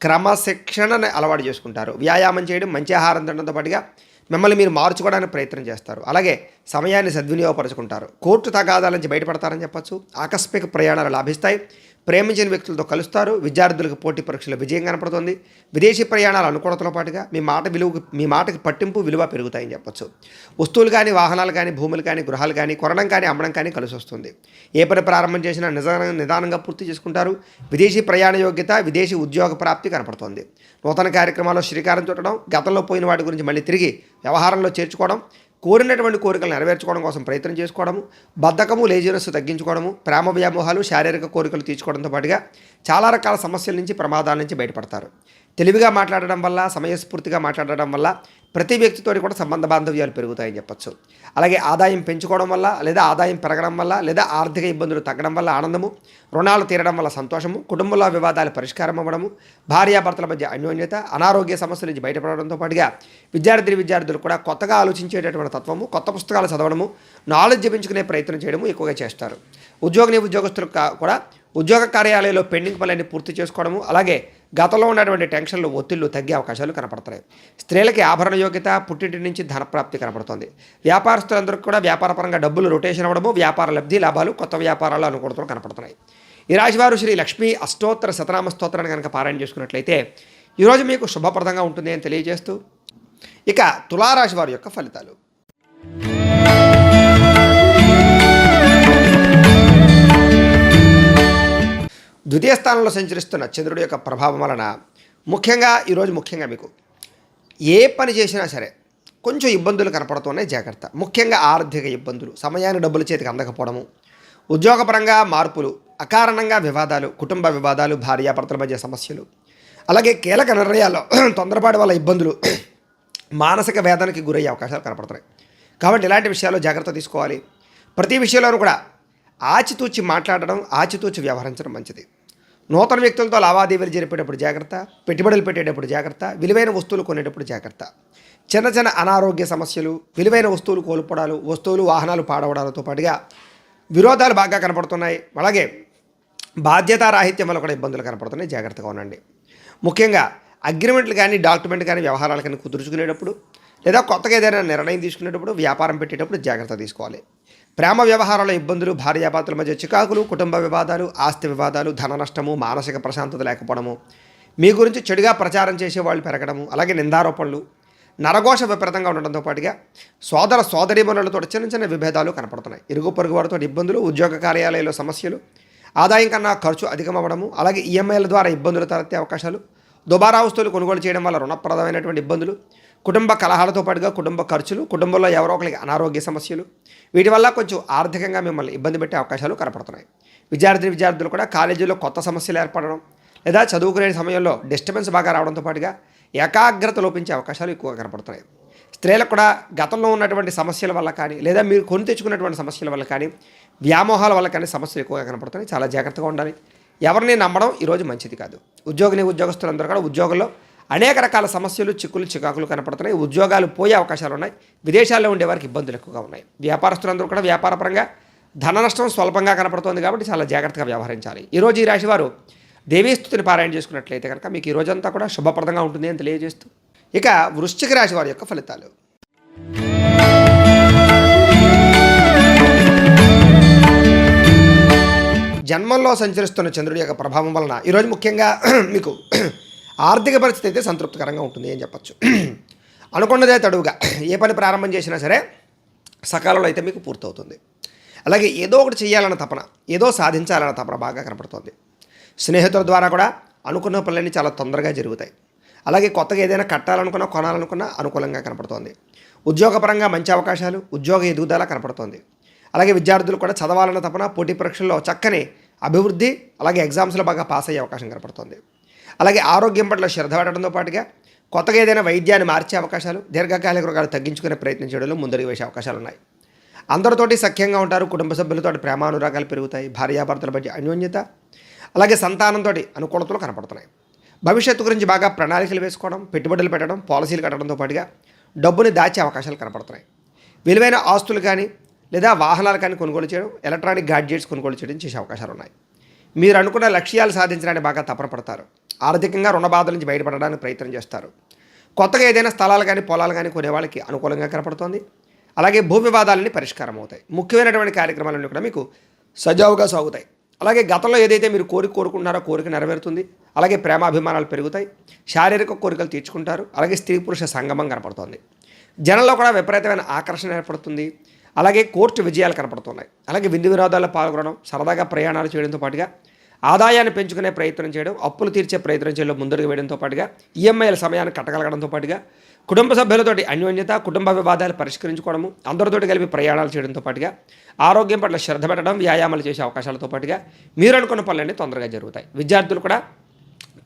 క్రమశిక్షణను అలవాటు చేసుకుంటారు. వ్యాయామం చేయడం, మంచి ఆహారం తినడంతో పాటుగా మిమ్మల్ని మీరు మార్చుకోవడానికి ప్రయత్నం చేస్తారు. అలాగే సమయాన్ని సద్వినియోగపరుచుకుంటారు. కోర్టు తగాదాల నుంచి బయటపడతారని చెప్పచ్చు. ఆకస్మిక ప్రయాణాలు లాభిస్తాయి. ప్రేమించిన వ్యక్తులతో కలుస్తారు. విద్యార్థులకు పోటీ పరీక్షలో విజయం కనపడుతుంది. విదేశీ ప్రయాణాల అనుకూలతతో పాటుగా మీ మాటకి పట్టింపు, విలువ పెరుగుతాయని చెప్పొచ్చు. వస్తువులు కానీ, వాహనాలు కానీ, భూములు కానీ, గృహాలు కానీ కొనడం కానీ, అమ్మడం కానీ కలిసి వస్తుంది. ఏ పని ప్రారంభం చేసినా నిదానంగా పూర్తి చేసుకుంటారు. విదేశీ ప్రయాణ యోగ్యత, విదేశీ ఉద్యోగ ప్రాప్తి కనపడుతోంది. నూతన కార్యక్రమాల్లో శ్రీకారం చుట్టడం, గతంలో పోయిన వాటి గురించి మళ్ళీ తిరిగి వ్యవహారంలో చేర్చుకోవడం, కోరినటువంటి కోరికలు నెరవేర్చుకోవడం కోసం ప్రయత్నం చేసుకోవడము, బద్ధకము, లేజినెస్ తగ్గించుకోవడము, ప్రేమ వ్యామోహాలు, శారీరక కోరికలు తీర్చుకోవడంతో పాటుగా చాలా రకాల సమస్యల నుంచి, ప్రమాదాల నుంచి బయటపడతారు. తెలివిగా మాట్లాడడం వల్ల, సమయస్ఫూర్తిగా మాట్లాడడం వల్ల ప్రతి వ్యక్తితోటి కూడా సంబంధ బాంధవ్యాలు పెరుగుతాయని చెప్పొచ్చు. అలాగే ఆదాయం పెంచుకోవడం వల్ల, లేదా ఆదాయం పెరగడం వల్ల, లేదా ఆర్థిక ఇబ్బందులు తగ్గడం వల్ల ఆనందము, రుణాలు తీరడం వల్ల సంతోషము, కుటుంబంలో వివాదాలు పరిష్కారం అవ్వడము, భార్యాభర్తల మధ్య అన్యోన్యత, అనారోగ్య సమస్యల నుంచి బయటపడడంతో పాటుగా విద్యార్థులు కూడా కొత్తగా ఆలోచించేటటువంటి తత్వము, కొత్త పుస్తకాలు చదవడము, నాలెడ్జ్ పెంచుకునే ప్రయత్నం చేయడము ఎక్కువగా చేస్తారు. ఉద్యోగస్తులకు కూడా ఉద్యోగ కార్యాలయంలో పెండింగ్ పనులన్నీ పూర్తి చేసుకోవడము, అలాగే గతంలో ఉన్నటువంటి టెన్షన్లు, ఒత్తిళ్లు తగ్గే అవకాశాలు కనపడుతున్నాయి. స్త్రీలకి ఆభరణ యోగ్యత, పుట్టింటి నుంచి ధనప్రాప్తి కనపడుతుంది. వ్యాపారస్తులందరికీ కూడా వ్యాపారపరంగా డబ్బులు రొటేషన్ అవ్వడము, వ్యాపార లబ్ధి లాభాలు, కొత్త వ్యాపారాలు అనుకూలతలు కనపడుతున్నాయి. ఈ రాశివారు శ్రీ లక్ష్మీ అష్టోత్తర శతనామ స్తోత్రాన్ని కనుక పారాయణ చేసుకున్నట్లయితే ఈరోజు మీకు శుభప్రదంగా ఉంటుంది అని తెలియజేస్తూ, ఇక తులారాశి వారి యొక్క ఫలితాలు. ద్వితీయ స్థానంలో సంచరిస్తున్న చంద్రుడి యొక్క ప్రభావం వలన ఈరోజు ముఖ్యంగా మీకు ఏ పని చేసినా సరే కొంచెం ఇబ్బందులు కనపడుతున్నాయి, జాగ్రత్త. ముఖ్యంగా ఆర్థిక ఇబ్బందులు, సమయానికి డబ్బులు చేతికి అందకపోవడము, ఉద్యోగపరంగా మార్పులు, అకారణంగా వివాదాలు, కుటుంబ వివాదాలు, భార్యాభర్తల మధ్య సమస్యలు, అలాగే కీలక నిర్ణయాల్లో తొందరపాటు వల్ల ఇబ్బందులు, మానసిక వేదనకి గురయ్యే అవకాశాలు కనపడుతున్నాయి. కాబట్టి ఇలాంటి విషయాల్లో జాగ్రత్త తీసుకోవాలి. ప్రతి విషయంలోనూ కూడా ఆచితూచి మాట్లాడడం, ఆచితూచి వ్యవహరించడం మంచిది. నూతన వ్యక్తులతో లావాదేవీలు జరిపేటప్పుడు జాగ్రత్త, పెట్టుబడులు పెట్టేటప్పుడు జాగ్రత్త, విలువైన వస్తువులు కొనేటప్పుడు జాగ్రత్త. చిన్న అనారోగ్య సమస్యలు, విలువైన వస్తువులు కోల్పోవడాలు, వస్తువులు వాహనాలు పాడవడాలతో పాటుగా విరోధాలు బాగా కనపడుతున్నాయి. అలాగే బాధ్యతారాహిత్యం వల్ల కూడా ఇబ్బందులు కనపడుతున్నాయి, జాగ్రత్తగా ఉండండి. ముఖ్యంగా అగ్రిమెంట్లు కానీ, డాక్యుమెంట్ కానీ, వ్యవహారాలు కానీ కుదుర్చుకునేటప్పుడు, లేదా కొత్తగా ఏదైనా నిర్ణయం తీసుకునేటప్పుడు, వ్యాపారం పెట్టేటప్పుడు జాగ్రత్త తీసుకోవాలి. ప్రేమ వ్యవహారాల ఇబ్బందులు, భార్యాభర్తల మధ్య చికాకులు, కుటుంబ వివాదాలు, ఆస్తి వివాదాలు, ధన నష్టము, మానసిక ప్రశాంతత లేకపోవడము, మీ గురించి చెడుగా ప్రచారం చేసేవాళ్ళు పెరగడము, అలాగే నిందారోపణలు, నరఘోష విపరీతంగా ఉండడంతో పాటుగా సోదరీమణులతో చిన్న విభేదాలు కనపడుతున్నాయి. ఇరుగు పొరుగు వారితో ఇబ్బందులు, ఉద్యోగ కార్యాలయాల్లో సమస్యలు, ఆదాయం కన్నా ఖర్చు అధికమవ్వడము, అలాగే ఈఎంఐల ద్వారా ఇబ్బందులు తలెత్తే అవకాశాలు, దుబారా వస్తువులు కొనుగోలు చేయడం వల్ల రుణప్రదమైనటువంటి ఇబ్బందులు, కుటుంబ కలహాలతో పాటుగా కుటుంబ ఖర్చులు, కుటుంబంలో ఎవరో ఒకరికి అనారోగ్య సమస్యలు, వీటి వల్ల కొంచెం ఆర్థికంగా మిమ్మల్ని ఇబ్బంది పెట్టే అవకాశాలు కనపడుతున్నాయి. విద్యార్థులు కూడా కాలేజీలో కొత్త సమస్యలు ఏర్పడడం, లేదా చదువుకునే సమయంలో డిస్టర్బెన్స్ బాగా రావడంతో పాటుగా ఏకాగ్రత లోపించే అవకాశాలు ఎక్కువగా కనపడుతున్నాయి. స్త్రీలకు కూడా గతంలో ఉన్నటువంటి సమస్యల వల్ల కానీ, లేదా మీరు కొని తెచ్చుకున్నటువంటి సమస్యల వల్ల కానీ, వ్యామోహాల వల్ల కానీ సమస్యలు ఎక్కువగా కనపడుతున్నాయి. చాలా జాగ్రత్తగా ఉండాలి. ఎవరిని నమ్మడం ఈరోజు మంచిది కాదు. ఉద్యోగస్తులందరూ కూడా ఉద్యోగంలో అనేక రకాల సమస్యలు, చిక్కులు, చికాకులు కనపడుతున్నాయి. ఉద్యోగాలు పోయే అవకాశాలు ఉన్నాయి. విదేశాల్లో ఉండేవారికి ఇబ్బందులు ఎక్కువగా ఉన్నాయి. వ్యాపారస్తులందరూ కూడా వ్యాపారపరంగా ధన నష్టం స్వల్పంగా కనపడుతుంది కాబట్టి చాలా జాగ్రత్తగా వ్యవహరించాలి. ఈరోజు ఈ రాశివారు దేవీస్తుతిని పారాయణ చేసుకున్నట్లయితే కనుక మీకు ఈ రోజంతా కూడా శుభప్రదంగా ఉంటుంది అని తెలియజేస్తూ, ఇక వృశ్చిక రాశి వారి యొక్క ఫలితాలు. జన్మంలో సంచరిస్తున్న చంద్రుడి యొక్క ప్రభావం వలన ఈరోజు ముఖ్యంగా మీకు ఆర్థిక పరిస్థితి అయితే సంతృప్తికరంగా ఉంటుంది అని చెప్పచ్చు. అనుకున్నదే తడువుగా ఏ పని ప్రారంభం చేసినా సరే సకాలంలో అయితే మీకు పూర్తవుతుంది. అలాగే ఏదో ఒకటి చేయాలన్న తపన, ఏదో సాధించాలన్న తపన బాగా కనపడుతుంది. స్నేహితుల ద్వారా కూడా అనుకున్న పనులన్నీ చాలా తొందరగా జరుగుతాయి. అలాగే కొత్తగా ఏదైనా కట్టాలనుకున్నా, కొనాలనుకున్నా అనుకూలంగా కనపడుతోంది. ఉద్యోగపరంగా మంచి అవకాశాలు, ఉద్యోగ ఎదుగుదల కనపడుతోంది. అలాగే విద్యార్థులు కూడా చదవాలన్న తపన, పోటీ పరీక్షల్లో చక్కని అభివృద్ధి, అలాగే ఎగ్జామ్స్లో బాగా పాస్ అయ్యే అవకాశం కనపడుతుంది. అలాగే ఆరోగ్యం పట్ల శ్రద్ధ పెట్టడంతో పాటుగా కొత్తగా ఏదైనా వైద్యాన్ని మార్చే అవకాశాలు, దీర్ఘకాలిక రోగాలు తగ్గించుకునే ప్రయత్నం చేయడంలో ముందడుగు వేసే అవకాశాలు ఉన్నాయి. అందరితోటి సఖ్యంగా ఉంటారు. కుటుంబ సభ్యులతో ప్రేమానురాగాలు పెరుగుతాయి. భార్యాభర్తల మధ్య అన్యోన్యత, అలాగే సంతానంతో అనుకూలతలు కనపడుతున్నాయి. భవిష్యత్తు గురించి బాగా ప్రణాళికలు వేసుకోవడం, పెట్టుబడులు పెట్టడం, పాలసీలు కట్టడంతో పాటుగా డబ్బుని దాచే అవకాశాలు కనపడుతున్నాయి. విలువైన ఆస్తులు కానీ, లేదా వాహనాలు కానీ కొనుగోలు చేయడం, ఎలక్ట్రానిక్ గాడ్జెట్స్ కొనుగోలు చేయడం చేసే అవకాశాలు ఉన్నాయి. మీరు అనుకున్న లక్ష్యాలు సాధించడానికి బాగా తపన పడతారు. ఆర్థికంగా రుణ బాధల నుంచి బయటపడడానికి ప్రయత్నం చేస్తారు. కొత్తగా ఏదైనా స్థలాలు కానీ, పొలాలు కానీ కొనే వాళ్ళకి అనుకూలంగా కనపడుతోంది. అలాగే భూ వివాదాలన్నీ పరిష్కారం అవుతాయి. ముఖ్యమైనటువంటి కార్యక్రమాలన్నీ కూడా మీకు సజావుగా సాగుతాయి. అలాగే గతంలో ఏదైతే మీరు కోరుకుంటున్నారో కోరిక నెరవేరుతుంది. అలాగే ప్రేమాభిమానాలు పెరుగుతాయి. శారీరక కోరికలు తీర్చుకుంటారు. అలాగే స్త్రీ పురుష సంగమం కనపడుతోంది. జనంలో కూడా విపరీతమైన ఆకర్షణ ఏర్పడుతుంది. అలాగే కోర్టు విజయాలు కనపడుతున్నాయి. అలాగే విందు వినోదాల్లో పాల్గొనడం, సరదాగా ప్రయాణాలు చేయడంతో పాటుగా ఆదాయాన్ని పెంచుకునే ప్రయత్నం చేయడం, అప్పులు తీర్చే ప్రయత్నం చేయడం ముందడుగు వేయడంతో పాటుగా ఈఎంఐల సమయాన్ని కట్టగలగడంతో పాటుగా కుటుంబ సభ్యులతోటి అన్యోన్యత, కుటుంబ వివాదాలు పరిష్కరించుకోవడము, అందరితోటి కలిపి ప్రయాణాలు చేయడంతో పాటుగా ఆరోగ్యం పట్ల శ్రద్ధ పెట్టడం, వ్యాయామాలు చేసే అవకాశాలతో పాటుగా మీరు అనుకున్న పనులన్నీ తొందరగా జరుగుతాయి. విద్యార్థులు కూడా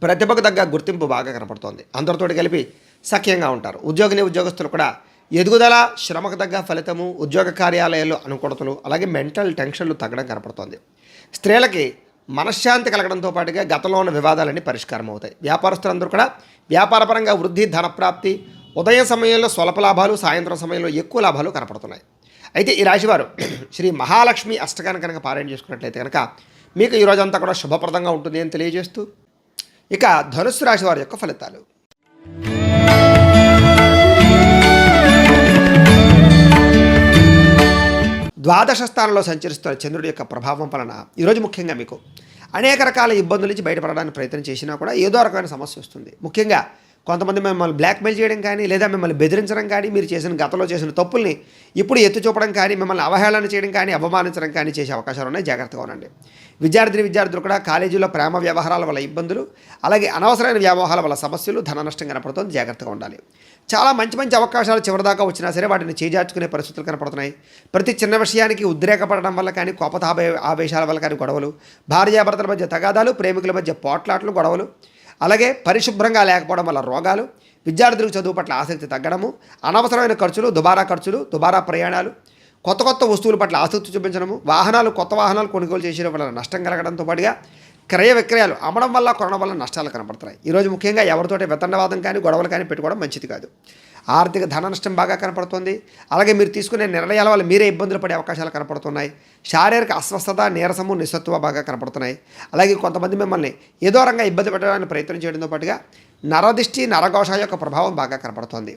ప్రతిభకు తగ్గ గుర్తింపు బాగా కనపడుతోంది. అందరితోటి కలిపి సఖ్యంగా ఉంటారు. ఉద్యోగస్తులు కూడా ఎదుగుదల, శ్రమకు తగ్గ ఫలితము, ఉద్యోగ కార్యాలయాల్లో అనుకూలతలు, అలాగే మెంటల్ టెన్షన్లు తగ్గడం కనపడుతోంది. స్త్రీలకి మనశ్శాంతి కలగడంతో పాటుగా గతంలో ఉన్న వివాదాలన్నీ పరిష్కారం అవుతాయి. వ్యాపారస్తులందరూ కూడా వ్యాపారపరంగా వృద్ధి, ధనప్రాప్తి, ఉదయం సమయంలో స్వల్ప లాభాలు, సాయంత్రం సమయంలో ఎక్కువ లాభాలు కనపడుతున్నాయి. అయితే ఈ రాశివారు శ్రీ మహాలక్ష్మి అష్టకాన్ని కనుక పారాయణ చేసుకున్నట్లయితే కనుక మీకు ఈ రోజంతా కూడా శుభప్రదంగా ఉంటుంది అని తెలియజేస్తూ, ఇక ధనుస్సు రాశి వారి యొక్క ఫలితాలు. ద్వాదశ స్థానంలో సంచరిస్తున్న చంద్రుడి యొక్క ప్రభావం వలన ఈరోజు ముఖ్యంగా మీకు అనేక రకాల ఇబ్బందుల నుంచి బయటపడడానికి ప్రయత్నం చేసినా కూడా ఏదో రకమైన సమస్య వస్తుంది. ముఖ్యంగా కొంతమంది మిమ్మల్ని బ్లాక్మెయిల్ చేయడం కానీ, లేదా మిమ్మల్ని బెదిరించడం కానీ, మీరు చేసిన గతంలో చేసిన తప్పుల్ని ఇప్పుడు ఎత్తి చూపడం కానీ, మిమ్మల్ని అవహేళన చేయడం కానీ, అవమానించడం కానీ చేసే అవకాశాలు ఉన్నాయి. జాగ్రత్తగా ఉండండి. విద్యార్థులు కూడా కాలేజీలో ప్రేమ వ్యవహారాల వల్ల ఇబ్బందులు, అలాగే అనవసరమైన వ్యామోహాల వల్ల సమస్యలు, ధన నష్టం కనపడుతుంది. జాగ్రత్తగా ఉండాలి. చాలా మంచి అవకాశాలు చివరిదాకా వచ్చినా సరే వాటిని చేజార్చుకునే పరిస్థితులు కనపడుతున్నాయి. ప్రతి చిన్న విషయానికి ఉద్రేకపడడం వల్ల కానీ, ఆవేశాల వల్ల కానీ గొడవలు, భార్యాభర్తల మధ్య తగాదాలు, ప్రేమికుల మధ్య పోట్లాట్లు, గొడవలు, అలాగే పరిశుభ్రంగా లేకపోవడం వల్ల రోగాలు, విద్యార్థులకు చదువు పట్ల ఆసక్తి తగ్గడము, అనవసరమైన ఖర్చులు, దుబారా ప్రయాణాలు, కొత్త వస్తువుల పట్ల ఆసక్తి చూపించడము, కొత్త వాహనాలు కొనుగోలు చేసడం వల్ల నష్టం కలగడంతో పాటుగా క్రయ విక్రయాలు అమ్మడం వల్ల, కొనడం వల్ల నష్టాలు కనపడుతున్నాయి. ఈరోజు ముఖ్యంగా ఎవరితోటి వితండవాదం కానీ, గొడవలు కానీ పెట్టుకోవడం మంచిది కాదు. ఆర్థిక ధన నష్టం బాగా కనపడుతుంది. అలాగే మీరు తీసుకునే నిర్ణయాల వల్ల మీరే ఇబ్బందులు పడే అవకాశాలు కనపడుతున్నాయి. శారీరక అస్వస్థత, నీరసము, నిస్సత్వ బాగా కనపడుతున్నాయి. అలాగే కొంతమంది మిమ్మల్ని ఏదో రంగా ఇబ్బంది పెట్టడానికి ప్రయత్నం చేయడంతో పాటుగా నరదిష్టి, నరఘోష యొక్క ప్రభావం బాగా కనపడుతోంది.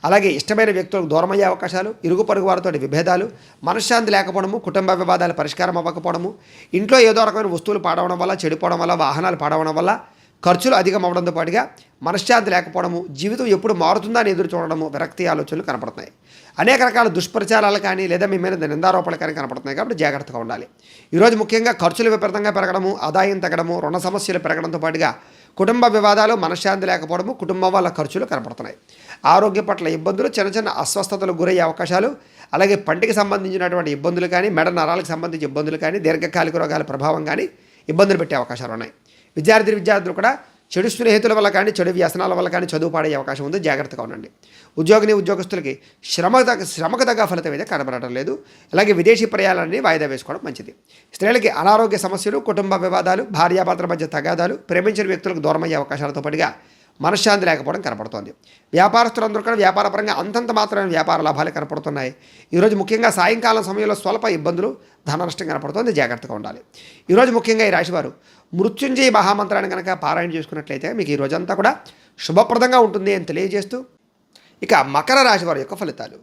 అలాగే ఇష్టమైన వ్యక్తులకు దూరమయ్యే అవకాశాలు, ఇరుగు పొరుగు వారితో విభేదాలు, మనశ్శాంతి లేకపోవడము, కుటుంబ వివాదాలు పరిష్కారం అవ్వకపోవడము, ఇంట్లో ఏదో రకమైన వస్తువులు పాడవడం వల్ల, చెడిపోవడం వల్ల, వాహనాలు పాడవడం వల్ల ఖర్చులు అధికం అవ్వడంతో పాటుగా మనశ్శాంతి లేకపోవడము, జీవితం ఎప్పుడు మారుతుందని ఎదురు చూడడము, విరక్తి ఆలోచనలు కనపడుతున్నాయి. అనేక రకాల దుష్ప్రచారాలు కానీ, లేదా మీ మీద నిందారోపణలు కానీ కనపడుతున్నాయి. కాబట్టి జాగ్రత్తగా ఉండాలి. ఈరోజు ముఖ్యంగా ఖర్చులు విపరీతంగా పెరగడము, ఆదాయం తగ్గడము, రుణ సమస్యలు పెరగడంతో పాటుగా కుటుంబ వివాదాలు, మనశ్శాంతి లేకపోవడము, కుటుంబం వల్ల ఖర్చులు కనపడుతున్నాయి. ఆరోగ్య పట్ల ఇబ్బందులు, చిన్న అస్వస్థతలకు గురయ్యే అవకాశాలు, అలాగే పంటికి సంబంధించినటువంటి ఇబ్బందులు కానీ, మెడ నరాలకు సంబంధించిన ఇబ్బందులు కానీ, దీర్ఘకాలిక రోగాల ప్రభావం కానీ ఇబ్బందులు పెట్టే అవకాశాలు ఉన్నాయి. విద్యార్థులు కూడా చెడు స్నేహితుల వల్ల కానీ, చెడు వ్యసనాల వల్ల కానీ చదువు పాడే అవకాశం ఉంది. జాగ్రత్తగా ఉండండి. ఉద్యోగస్తులకి శ్రమకు తగ్గ ఫలితం అయితే కనబడటం లేదు. అలాగే విదేశీ ప్రయాణాన్ని వాయిదా వేసుకోవడం మంచిది. స్త్రీలకి అనారోగ్య సమస్యలు, కుటుంబ వివాదాలు, భార్యాభర్తల మధ్య తగాదాలు, ప్రేమించిన వ్యక్తులకు దూరమయ్యే అవకాశాలతో పాటుగా మనశ్శాంతి లేకపోవడం కనపడుతోంది. వ్యాపారస్తులందరూ కూడా వ్యాపారపరంగా అంతంత మాత్రమే వ్యాపార లాభాలు కనపడుతున్నాయి. ఈరోజు ముఖ్యంగా సాయంకాలం సమయంలో స్వల్ప ఇబ్బందులు, ధన నష్టం కనపడుతుంది. జాగ్రత్తగా ఉండాలి. ఈరోజు ముఖ్యంగా ఈ రాశివారు మృత్యుంజయ మహామంత్రాన్ని కనుక పారాయణ చేసుకున్నట్లయితే మీకు ఈ రోజంతా కూడా శుభప్రదంగా ఉంటుంది అని తెలియజేస్తూ, ఇక మకర రాశి వారి యొక్క ఫలితాలు.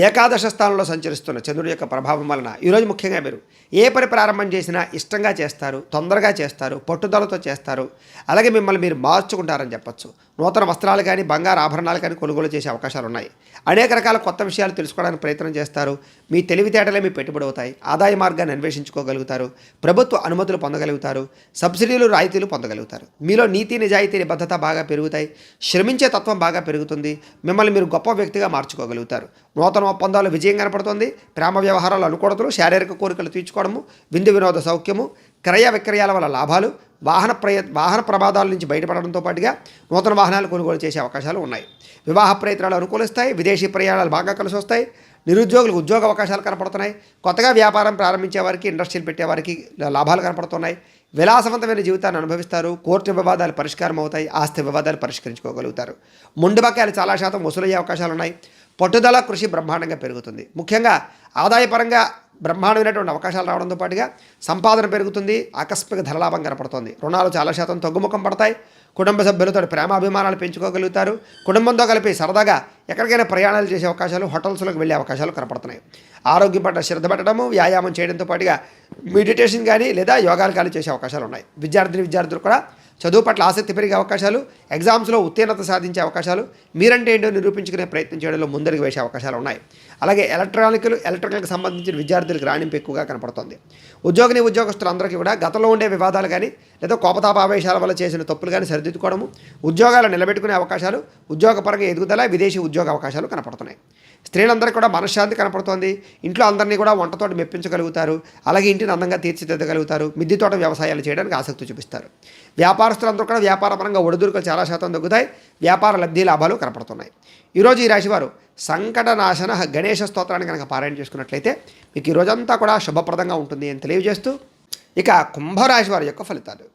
ఏకాదశ స్థానంలో సంచరిస్తున్న చంద్రుడి యొక్క ప్రభావం వలన ఈరోజు ముఖ్యంగా మీరు ఏ పని ప్రారంభం చేసినా ఇష్టంగా చేస్తారు, తొందరగా చేస్తారు, పట్టుదలతో చేస్తారు. అలాగే మిమ్మల్ని మీరు మార్చుకుంటారని చెప్పచ్చు. నూతన వస్త్రాలు కానీ, బంగారు ఆభరణాలు కానీ కొనుగోలు చేసే అవకాశాలు ఉన్నాయి. అనేక రకాల కొత్త విషయాలు తెలుసుకోవడానికి ప్రయత్నం చేస్తారు. మీ తెలివితేటలే మీ పెట్టుబడి అవుతాయి. ఆదాయ మార్గాన్ని అన్వేషించుకోగలుగుతారు. ప్రభుత్వ అనుమతులు పొందగలుగుతారు. సబ్సిడీలు, రాయితీలు పొందగలుగుతారు. మీలో నీతి, నిజాయితీ, నిబద్ధత బాగా పెరుగుతాయి. శ్రమించే తత్వం బాగా పెరుగుతుంది. మిమ్మల్ని మీరు గొప్ప వ్యక్తిగా మార్చుకోగలుగుతారు. నూతన ఒప్పందాలు విజయం కనపడుతుంది. ప్రేమ వ్యవహారాలు అనుకూలతలు, శారీరక కోరికలు తీర్చుకోవడము, విందు వినోద సౌఖ్యము, క్రయ విక్రయాల వల్ల లాభాలు, వాహన ప్రమాదాల నుంచి బయటపడడంతో పాటుగా నూతన వాహనాలు కొనుగోలు చేసే అవకాశాలు ఉన్నాయి. వివాహ ప్రయత్నాలు అనుకూలిస్తాయి. విదేశీ ప్రయాణాలు బాగా కలిసి వస్తాయి. నిరుద్యోగులకు ఉద్యోగ అవకాశాలు కనపడుతున్నాయి. కొత్తగా వ్యాపారం ప్రారంభించే వారికి, ఇండస్ట్రీలు పెట్టేవారికి లాభాలు కనపడుతున్నాయి. విలాసవంతమైన జీవితాన్ని అనుభవిస్తారు. కోర్టు వివాదాలు పరిష్కారం అవుతాయి. ఆస్తి వివాదాలు పరిష్కరించుకోగలుగుతారు. మొండి బకాయిలు చాలా శాతం వసూలయ్యే అవకాశాలు ఉన్నాయి. పట్టుదల, కృషి బ్రహ్మాండంగా పెరుగుతుంది. ముఖ్యంగా ఆదాయపరంగా బ్రహ్మాండమైనటువంటి అవకాశాలు రావడంతో పాటుగా సంపాదన పెరుగుతుంది. ఆకస్మిక ధనలాభం కనపడుతుంది. రుణాలు చాలా శాతం తగ్గుముఖం పడతాయి. కుటుంబ సభ్యులతో ప్రేమాభిమానాలు పెంచుకోగలుగుతారు. కుటుంబంతో కలిపి సరదాగా ఎక్కడికైనా ప్రయాణాలు చేసే అవకాశాలు, హోటల్స్లోకి వెళ్ళే అవకాశాలు కనపడుతున్నాయి. ఆరోగ్యం పట్ల శ్రద్ధ పెట్టడము, వ్యాయామం చేయడంతో పాటుగా మెడిటేషన్ కానీ, లేదా యోగాలు కానీ చేసే అవకాశాలు ఉన్నాయి. విద్యార్థులు కూడా చదువు పట్ల ఆసక్తి పెరిగే అవకాశాలు, ఎగ్జామ్స్లో ఉత్తీర్ణత సాధించే అవకాశాలు, మీరంటే ఏంటో నిరూపించుకునే ప్రయత్నం చేయడంలో ముందడుగు వేసే అవకాశాలు ఉన్నాయి. అలాగే ఎలక్ట్రికల్కి సంబంధించిన విద్యార్థులకు రాణింపు ఎక్కువగా కనపడుతుంది. ఉద్యోగస్తులందరికీ కూడా గతంలో ఉండే వివాదాలు కానీ, లేదా కోపతాపావేశాల వల్ల చేసిన తప్పులు కానీ సరిదిద్దుకోవడము, ఉద్యోగాలు నిలబెట్టుకునే అవకాశాలు, ఉద్యోగపరంగా ఎదుగుదల, విదేశీ ఉద్యోగ అవకాశాలు కనపడుతున్నాయి. స్త్రీలందరికీ కూడా మనశ్శాంతి కనపడుతోంది. ఇంట్లో అందరినీ కూడా వంటతోటి మెప్పించగలుగుతారు. అలాగే ఇంటిని అందంగా తీర్చిదిద్దగలుగుతారు. మిద్దె తోట వ్యవసాయాలు చేయడానికి ఆసక్తి చూపిస్తారు. వ్యాపారస్తులందరూ కూడా వ్యాపారపరంగా ఒడిదుడుకులు చాలా శాతం తగ్గుతాయి. వ్యాపార లబ్ధి లాభాలు కనపడుతున్నాయి. ఈరోజు ఈ రాశివారు సంకటనాశన గణేష స్తోత్రాన్ని కనుక పారాయణ చేసుకున్నట్లయితే మీకు ఈ రోజంతా కూడా శుభప్రదంగా ఉంటుంది అని తెలియజేస్తూ ఇక కుంభరాశి వారి యొక్క ఫలితాలు.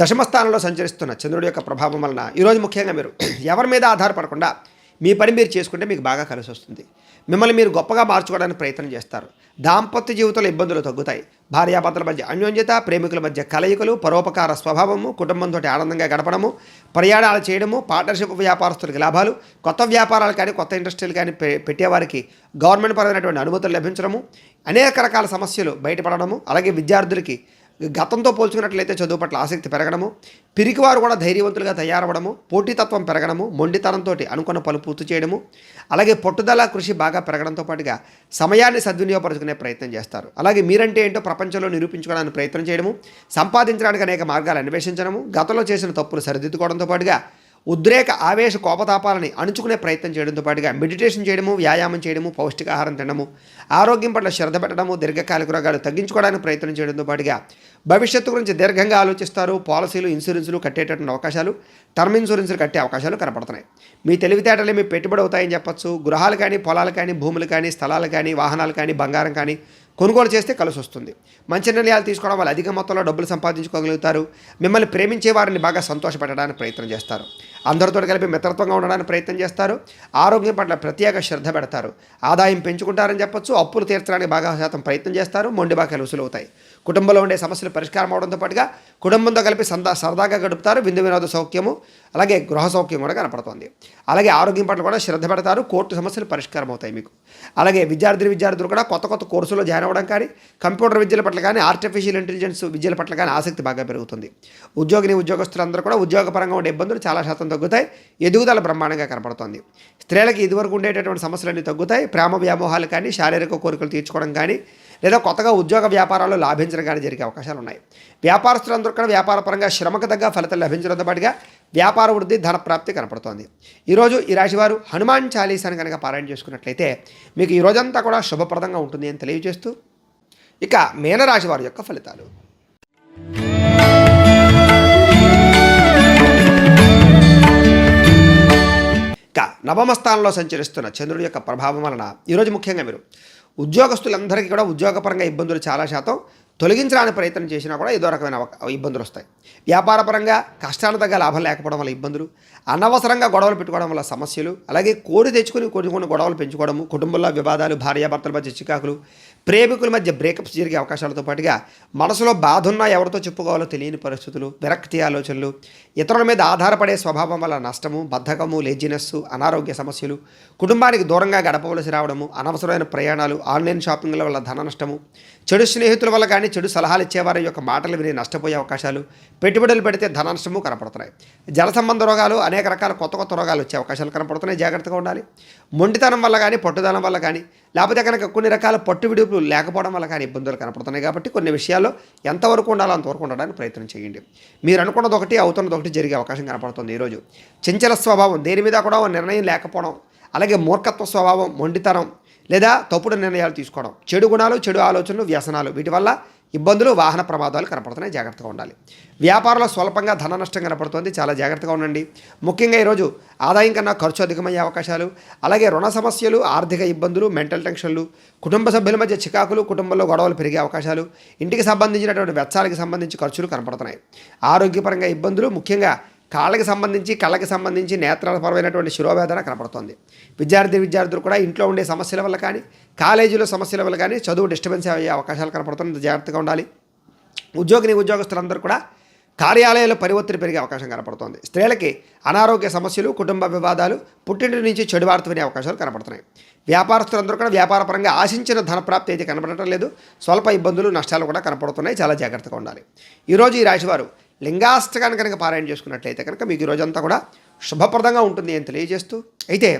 దశమ స్థానంలో సంచరిస్తున్న చంద్రుడి యొక్క ప్రభావం వలన ఈరోజు ముఖ్యంగా మీరు ఎవరి మీద ఆధారపడకుండా మీ పని మీరు చేసుకుంటే మీకు బాగా కలిసి వస్తుంది. మిమ్మల్ని మీరు గొప్పగా మార్చుకోవడానికి ప్రయత్నం చేస్తారు. దాంపత్య జీవితంలో ఇబ్బందులు తగ్గుతాయి. భార్యాభర్తల మధ్య అన్యోన్యత, ప్రేమికుల మధ్య కలయికలు, పరోపకార స్వభావము, కుటుంబంతో ఆనందంగా గడపడము, ప్రయాణాలు చేయడము, పార్ట్నర్షిప్ వ్యాపారస్తులకి లాభాలు, కొత్త వ్యాపారాలు కానీ కొత్త ఇండస్ట్రీలు కానీ పెట్టేవారికి గవర్నమెంట్ పరమైనటువంటి అనుమతులు లభించడము, అనేక రకాల సమస్యలు బయటపడడము, అలాగే విద్యార్థులకి గతంతో పోల్చుకున్నట్లయితే చదువు పట్ల ఆసక్తి పెరగడము, పిరికివారు కూడా ధైర్యవంతులుగా తయారవడము, పోటీతత్వం పెరగడము, మొండితనంతో అనుకున్న పనులు పూర్తి చేయడము, అలాగే పట్టుదల కృషి బాగా పెరగడంతో పాటుగా సమయాన్ని సద్వినియోగపరుచుకునే ప్రయత్నం చేస్తారు. అలాగే మీరంటే ఏంటో ప్రపంచంలో నిరూపించుకోవడానికి ప్రయత్నం చేయడము, సంపాదించడానికి అనేక మార్గాలు అన్వేషించడము, గతంలో చేసిన తప్పులు సరిదిద్దుకోవడంతో పాటుగా ఉద్రేక ఆవేశ కోపతాపాలని అణుచుకునే ప్రయత్నం చేయడంతో పాటుగా మెడిటేషన్ చేయడము, వ్యాయామం చేయడము, పౌష్టికాహారం తినడము, ఆరోగ్యం పట్ల శ్రద్ధ పెట్టడము, దీర్ఘకాలిక రోగాలు తగ్గించుకోవడానికి ప్రయత్నం చేయడంతో పాటుగా భవిష్యత్తు గురించి దీర్ఘంగా ఆలోచిస్తారు. పాలసీలు, ఇన్సూరెన్సులు కట్టేటటువంటి అవకాశాలు, టర్మ్ ఇన్సూరెన్సులు కట్టే అవకాశాలు కనపడుతున్నాయి. మీ తెలివితేటలే మీ పెట్టుబడి అవుతాయని చెప్పొచ్చు. గృహాలు కానీ, పొలాలు కానీ, భూములు కానీ, స్థలాలు కానీ, వాహనాలు కానీ, బంగారం కానీ కొనుగోలు చేస్తే కలిసి వస్తుంది. మంచి నిర్ణయాలు తీసుకోవడం వల్ల అధిక మొత్తంలో డబ్బులు సంపాదించుకోగలుగుతారు. మిమ్మల్ని ప్రేమించే వారిని బాగా సంతోషపెట్టడానికి ప్రయత్నం చేస్తారు. అందరితో కలిపి మిత్రత్వంగా ఉండడానికి ప్రయత్నం చేస్తారు. ఆరోగ్యం పట్ల ప్రత్యేక శ్రద్ధ పెడతారు. ఆదాయం పెంచుకుంటారని చెప్పొచ్చు. అప్పులు తీర్చడానికి బాగా శాతం ప్రయత్నం చేస్తారు. మొండి బాగా వసూలవుతాయి. కుటుంబంలో ఉండే సమస్యలు పరిష్కారం అవడంతో పాటుగా కుటుంబంతో కలిపి సరదాగా గడుపుతారు. విందు వినోద సౌఖ్యము, అలాగే గృహ సౌఖ్యం కూడా కనపడుతుంది. అలాగే ఆరోగ్యం పట్ల కూడా శ్రద్ధ పెడతారు. కోర్టు సమస్యలు పరిష్కారం అవుతాయి మీకు. అలాగే విద్యార్థులు కూడా కొత్త కొత్త కోర్సులో జాయిన్ అవ్వడం కానీ, కంప్యూటర్ విద్యల పట్ల కానీ, ఆర్టిఫిషియల్ ఇంటెలిజెన్స్ విద్యల పట్ల కానీ ఆసక్తి బాగా పెరుగుతుంది. ఉద్యోగస్తులందరూ కూడా ఉద్యోగపరంగా ఉండే ఇబ్బందులు చాలా శాతం తగ్గుతాయి. ఎదుగుదల బ్రహ్మాండంగా కనపడుతుంది. స్త్రీలకి ఇదివరకు ఉండేటటువంటి సమస్యలన్నీ తగ్గుతాయి. ప్రేమ వ్యామోహాలు కానీ, శారీరక కోరికలు తీర్చుకోవడం కానీ, లేదా కొత్తగా ఉద్యోగ వ్యాపారాల్లో లాభించడం కానీ జరిగే అవకాశాలు ఉన్నాయి. వ్యాపారస్తులందరూ కూడా వ్యాపారపరంగా శ్రమకు తగ్గ ఫలితాలు లభించడంతో పాటుగా వ్యాపార వృద్ధి, ధనప్రాప్తి కనపడుతోంది. ఈరోజు ఈ రాశివారు హనుమాన్ చాలీసాని కనుక పారాయణ చేసుకున్నట్లయితే మీకు ఈ రోజంతా కూడా శుభప్రదంగా ఉంటుంది అని తెలియజేస్తూ ఇక మీనరాశి వారి యొక్క ఫలితాలు. ఇక నవమ స్థానంలో సంచరిస్తున్న చంద్రుడి యొక్క ప్రభావం వలన ఈరోజు ముఖ్యంగా మీరు ఉద్యోగస్తులందరికీ కూడా ఉద్యోగపరంగా ఇబ్బందులు చాలా శాతం తొలగించడానికి ప్రయత్నం చేసినా కూడా ఏదో రకమైన ఇబ్బందులు వస్తాయి. వ్యాపారపరంగా కష్టాలు తగ్గ లాభం లేకపోవడం వల్ల ఇబ్బందులు, అనవసరంగా గొడవలు పెట్టుకోవడం వల్ల సమస్యలు, అలాగే కోరి తెచ్చుకుని కొన్ని గొడవలు పెంచుకోవడము, కుటుంబంలో వివాదాలు, భార్యాభర్తల మధ్య చికాకులు, ప్రేమికుల మధ్య బ్రేకప్స్ జరిగే అవకాశాలతో పాటుగా మనసులో బాధ ఉన్నా ఎవరితో చెప్పుకోవాలో తెలియని పరిస్థితులు, విరక్తి ఆలోచనలు, ఇతరుల మీద ఆధారపడే స్వభావం వల్ల నష్టము, బద్ధకము, లేజినెస్సు, అనారోగ్య సమస్యలు, కుటుంబానికి దూరంగా గడపవలసి రావడము, అనవసరమైన ప్రయాణాలు, ఆన్లైన్ షాపింగ్ల వల్ల ధన నష్టము, చెడు స్నేహితుల వల్ల కానీ, చెడు సలహాలు ఇచ్చేవారి యొక్క మాటలు విని నష్టపోయే అవకాశాలు, పెట్టుబడులు పెడితే ధన నష్టము కనపడుతున్నాయి. జల సంబంధ రోగాలు, అనేక రకాల కొత్త రోగాలు వచ్చే అవకాశాలు కనపడుతున్నాయి. జాగ్రత్తగా ఉండాలి. మొండితనం వల్ల కానీ, పట్టుదనం వల్ల కానీ, లేకపోతే కనుక కొన్ని రకాల పట్టు విడుపులు లేకపోవడం వల్ల కానీ ఇబ్బందులు కనపడుతున్నాయి. కాబట్టి కొన్ని విషయాల్లో ఎంతవరకు ఉండాలో అంతవరకు ఉండడానికి ప్రయత్నం చేయండి. మీరు అనుకున్నది ఒకటి, అవుతున్నది ఒకటి జరిగే అవకాశం కనపడుతుంది. ఈరోజు చంచల స్వభావం, దేని మీద కూడా నిర్ణయం లేకపోవడం, అలాగే మూర్ఖత్వ స్వభావం, మొండితనం లేదా తప్పుడు నిర్ణయాలు తీసుకోవడం, చెడు గుణాలు, చెడు ఆలోచనలు, వ్యసనాలు, వీటి వల్ల ఇబ్బందులు, వాహన ప్రమాదాలు కనపడుతున్నాయి. జాగ్రత్తగా ఉండాలి. వ్యాపారంలో స్వల్పంగా ధన నష్టం కనపడుతుంది. చాలా జాగ్రత్తగా ఉండండి. ముఖ్యంగా ఈరోజు ఆదాయం కన్నా ఖర్చు అధికమయ్యే అవకాశాలు, అలాగే రుణ సమస్యలు, ఆర్థిక ఇబ్బందులు, మెంటల్ టెన్షన్లు, కుటుంబ సభ్యుల మధ్య చికాకులు, కుటుంబంలో గొడవలు పెరిగే అవకాశాలు, ఇంటికి సంబంధించినటువంటి వెచ్చాలకు సంబంధించి ఖర్చులు కనపడుతున్నాయి. ఆరోగ్యపరంగా ఇబ్బందులు, ముఖ్యంగా కాళ్ళకి సంబంధించి, కళ్ళకి సంబంధించి నేత్రపరమైనటువంటి శిరోవేదన కనపడుతోంది. విద్యార్థులు కూడా ఇంట్లో ఉండే సమస్యల వల్ల కానీ, కాలేజీలో సమస్యల వల్ల కానీ చదువు డిస్టర్బెన్స్ అయ్యే అవకాశాలు కనపడుతుంది. జాగ్రత్తగా ఉండాలి. ఉద్యోగస్తులందరూ కూడా కార్యాలయాల్లో పని ఒత్తిడి పెరిగే అవకాశం కనపడుతోంది. స్త్రీలకి అనారోగ్య సమస్యలు, కుటుంబ వివాదాలు, పుట్టింటి నుంచి చెడు వార్త వినే అవకాశాలు కనపడుతున్నాయి. వ్యాపారస్తులందరూ కూడా వ్యాపారపరంగా ఆశించిన ధనప్రాప్తి అయితే కనపడటం లేదు. స్వల్ప ఇబ్బందులు, నష్టాలు కూడా కనపడుతున్నాయి. చాలా జాగ్రత్తగా ఉండాలి. ఈరోజు ఈ రాశివారు లింగాష్టకాన్ని కనుక పారాయణ చేసుకున్నట్లయితే కనుక మీకు ఈ రోజంతా కూడా శుభప్రదంగా ఉంటుంది అని తెలియజేస్తూ, అయితే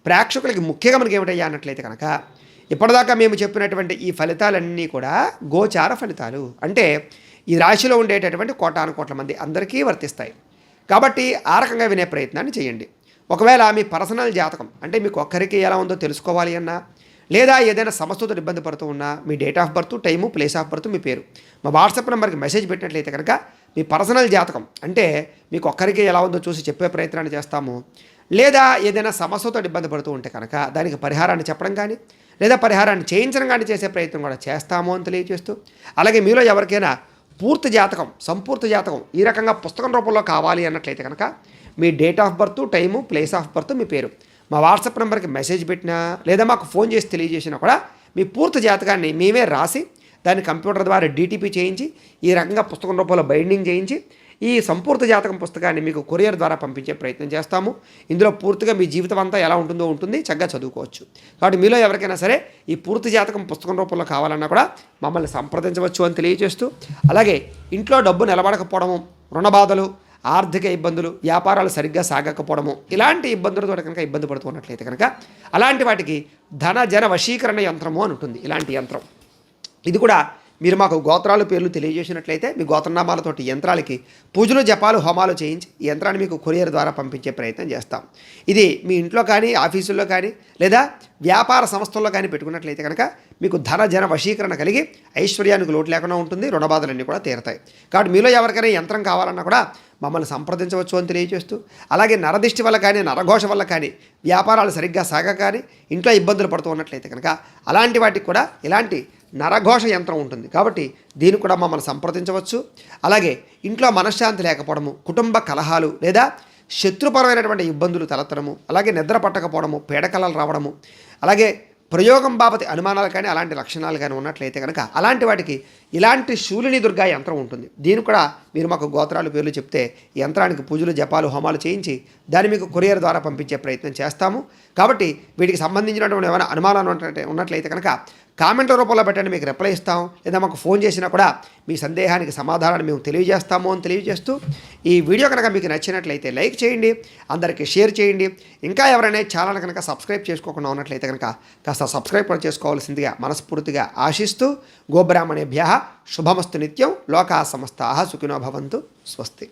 ప్రేక్షకులకి ముఖ్యంగా మనకి ఏమిటయ్యా అన్నట్లయితే కనుక ఇప్పటిదాకా మేము చెప్పినటువంటి ఈ ఫలితాలన్నీ కూడా గోచార ఫలితాలు, అంటే ఈ రాశిలో ఉండేటటువంటి కోటాను కోట్ల మంది అందరికీ వర్తిస్తాయి. కాబట్టి ఆ రకంగా వినే ప్రయత్నాన్ని చేయండి. ఒకవేళ మీ పర్సనల్ జాతకం అంటే మీకు ఒక్కరికి ఎలా ఉందో తెలుసుకోవాలి అన్నా, లేదా ఏదైనా సమస్యతో ఇబ్బంది పడుతూ ఉన్నా మీ date of birth, time, place of birth, మీ పేరు మా వాట్సాప్ నెంబర్కి మెసేజ్ పెట్టినట్లయితే కనుక మీ పర్సనల్ జాతకం అంటే మీకు ఒక్కరికి ఎలా ఉందో చూసి చెప్పే ప్రయత్నాన్ని చేస్తాము. లేదా ఏదైనా సమస్యతో ఇబ్బంది పడుతూ ఉంటే కనుక దానికి పరిహారాన్ని చెప్పడం కానీ లేదా పరిహారాన్ని చేయించడం కానీ చేసే ప్రయత్నం కూడా చేస్తాము అని తెలియజేస్తూ, అలాగే మీలో ఎవరికైనా పూర్తి జాతకం, సంపూర్తి జాతకం ఈ రకంగా పుస్తకం రూపంలో కావాలి అన్నట్లయితే కనుక మీ date of birth, time, place of birth, మీ పేరు మా వాట్సాప్ నెంబర్కి మెసేజ్ పెట్టినా లేదా మాకు ఫోన్ చేసి తెలియజేసినా కూడా మీ పూర్తి జాతకాన్ని మేమే రాసి దాన్ని కంప్యూటర్ ద్వారా డీటీపీ చేయించి ఈ రకంగా పుస్తకం రూపంలో బైండింగ్ చేయించి ఈ సంపూర్తి జాతకం పుస్తకాన్ని మీకు కొరియర్ ద్వారా పంపించే ప్రయత్నం చేస్తాము. ఇందులో పూర్తిగా మీ జీవితం అంతా ఎలా ఉంటుందో ఉంటుంది, చక్కగా చదువుకోవచ్చు. కాబట్టి మీలో ఎవరికైనా సరే ఈ పూర్తి జాతకం పుస్తకం రూపంలో కావాలన్నా కూడా మమ్మల్ని సంప్రదించవచ్చు అని తెలియజేస్తూ, అలాగే ఇంట్లో డబ్బు నిలబడకపోవడము, రుణ బాధలు, ఆర్థిక ఇబ్బందులు, వ్యాపారాలు సరిగ్గా సాగకపోవడము ఇలాంటి ఇబ్బందులతో కనుక ఇబ్బంది పడుతున్నట్లయితే కనుక అలాంటి వాటికి ధన జన వశీకరణ యంత్రము అని ఉంటుంది. ఇలాంటి యంత్రం ఇది కూడా మీరు మాకు గోత్రాలు పేర్లు తెలియజేసినట్లయితే మీ గోత్రనామాలతోటి యంత్రాలకి పూజలు, జపాలు, హోమాలు చేయించి ఈ యంత్రాన్ని మీకు కొరియర్ ద్వారా పంపించే ప్రయత్నం చేస్తాం. ఇది మీ ఇంట్లో కానీ, ఆఫీసుల్లో కానీ లేదా వ్యాపార సంస్థల్లో కానీ పెట్టుకున్నట్లయితే కనుక మీకు ధన జన వశీకరణ కలిగి ఐశ్వర్యానికి లోటు లేకుండా ఉంటుంది, రుణబాధలన్నీ కూడా తీరతాయి. కాబట్టి మీలో ఎవరికైనా యంత్రం కావాలన్నా కూడా మమ్మల్ని సంప్రదించవచ్చు అని తెలియజేస్తూ, అలాగే నరదిష్టి వల్ల కానీ, నరఘోష వల్ల కానీ, వ్యాపారాలు సరిగ్గా సాగ కానీ, ఇంట్లో ఇబ్బందులు పడుతూ ఉన్నట్లయితే కనుక అలాంటి వాటికి కూడా ఇలాంటి నరఘోష యంత్రం ఉంటుంది. కాబట్టి దీన్ని కూడా మమ్మల్ని సంప్రదించవచ్చు. అలాగే ఇంట్లో మనశ్శాంతి లేకపోవడము, కుటుంబ కలహాలు లేదా శత్రుపరమైనటువంటి ఇబ్బందులు తలెత్తడము, అలాగే నిద్ర పట్టకపోవడము, పీడకలలు రావడము, అలాగే ప్రయోగం బాబతి అనుమానాలు కానీ అలాంటి లక్షణాలు కానీ ఉన్నట్లయితే కనుక అలాంటి వాటికి ఇలాంటి శూలిని దుర్గా యంత్రం ఉంటుంది. దీన్ని కూడా మీరు మాకు గోత్రాలు పేర్లు చెప్తే యంత్రానికి పూజలు, జపాలు, హోమాలు చేయించి దాన్ని మీకు కొరియర్ ద్వారా పంపించే ప్రయత్నం చేస్తాము. కాబట్టి వీటికి సంబంధించినటువంటి ఏమైనా అనుమానాలు ఉన్నట్లయితే కనుక కామెంట్ రూపంలో పెట్టండి, మీకు రిప్లై ఇస్తాం. లేదా మాకు ఫోన్ చేసినా కూడా మీ సందేహానికి సమాధానాన్ని మేము తెలియజేస్తాము అని తెలియజేస్తూ, ఈ వీడియో కనుక మీకు నచ్చినట్లయితే లైక్ చేయండి, అందరికీ షేర్ చేయండి. ఇంకా ఎవరైనా ఛానల్ కనుక సబ్స్క్రైబ్ చేసుకోకుండా ఉన్నట్లయితే కనుక కాస్త సబ్స్క్రైబ్ కూడా చేసుకోవాల్సిందిగా మనస్ఫూర్తిగా ఆశిస్తూ, గోబ్రాహ్మణేభ్యః శుభమస్తు నిత్యం, లోకా సమస్తాః సుఖినో భవంతు. స్వస్తి.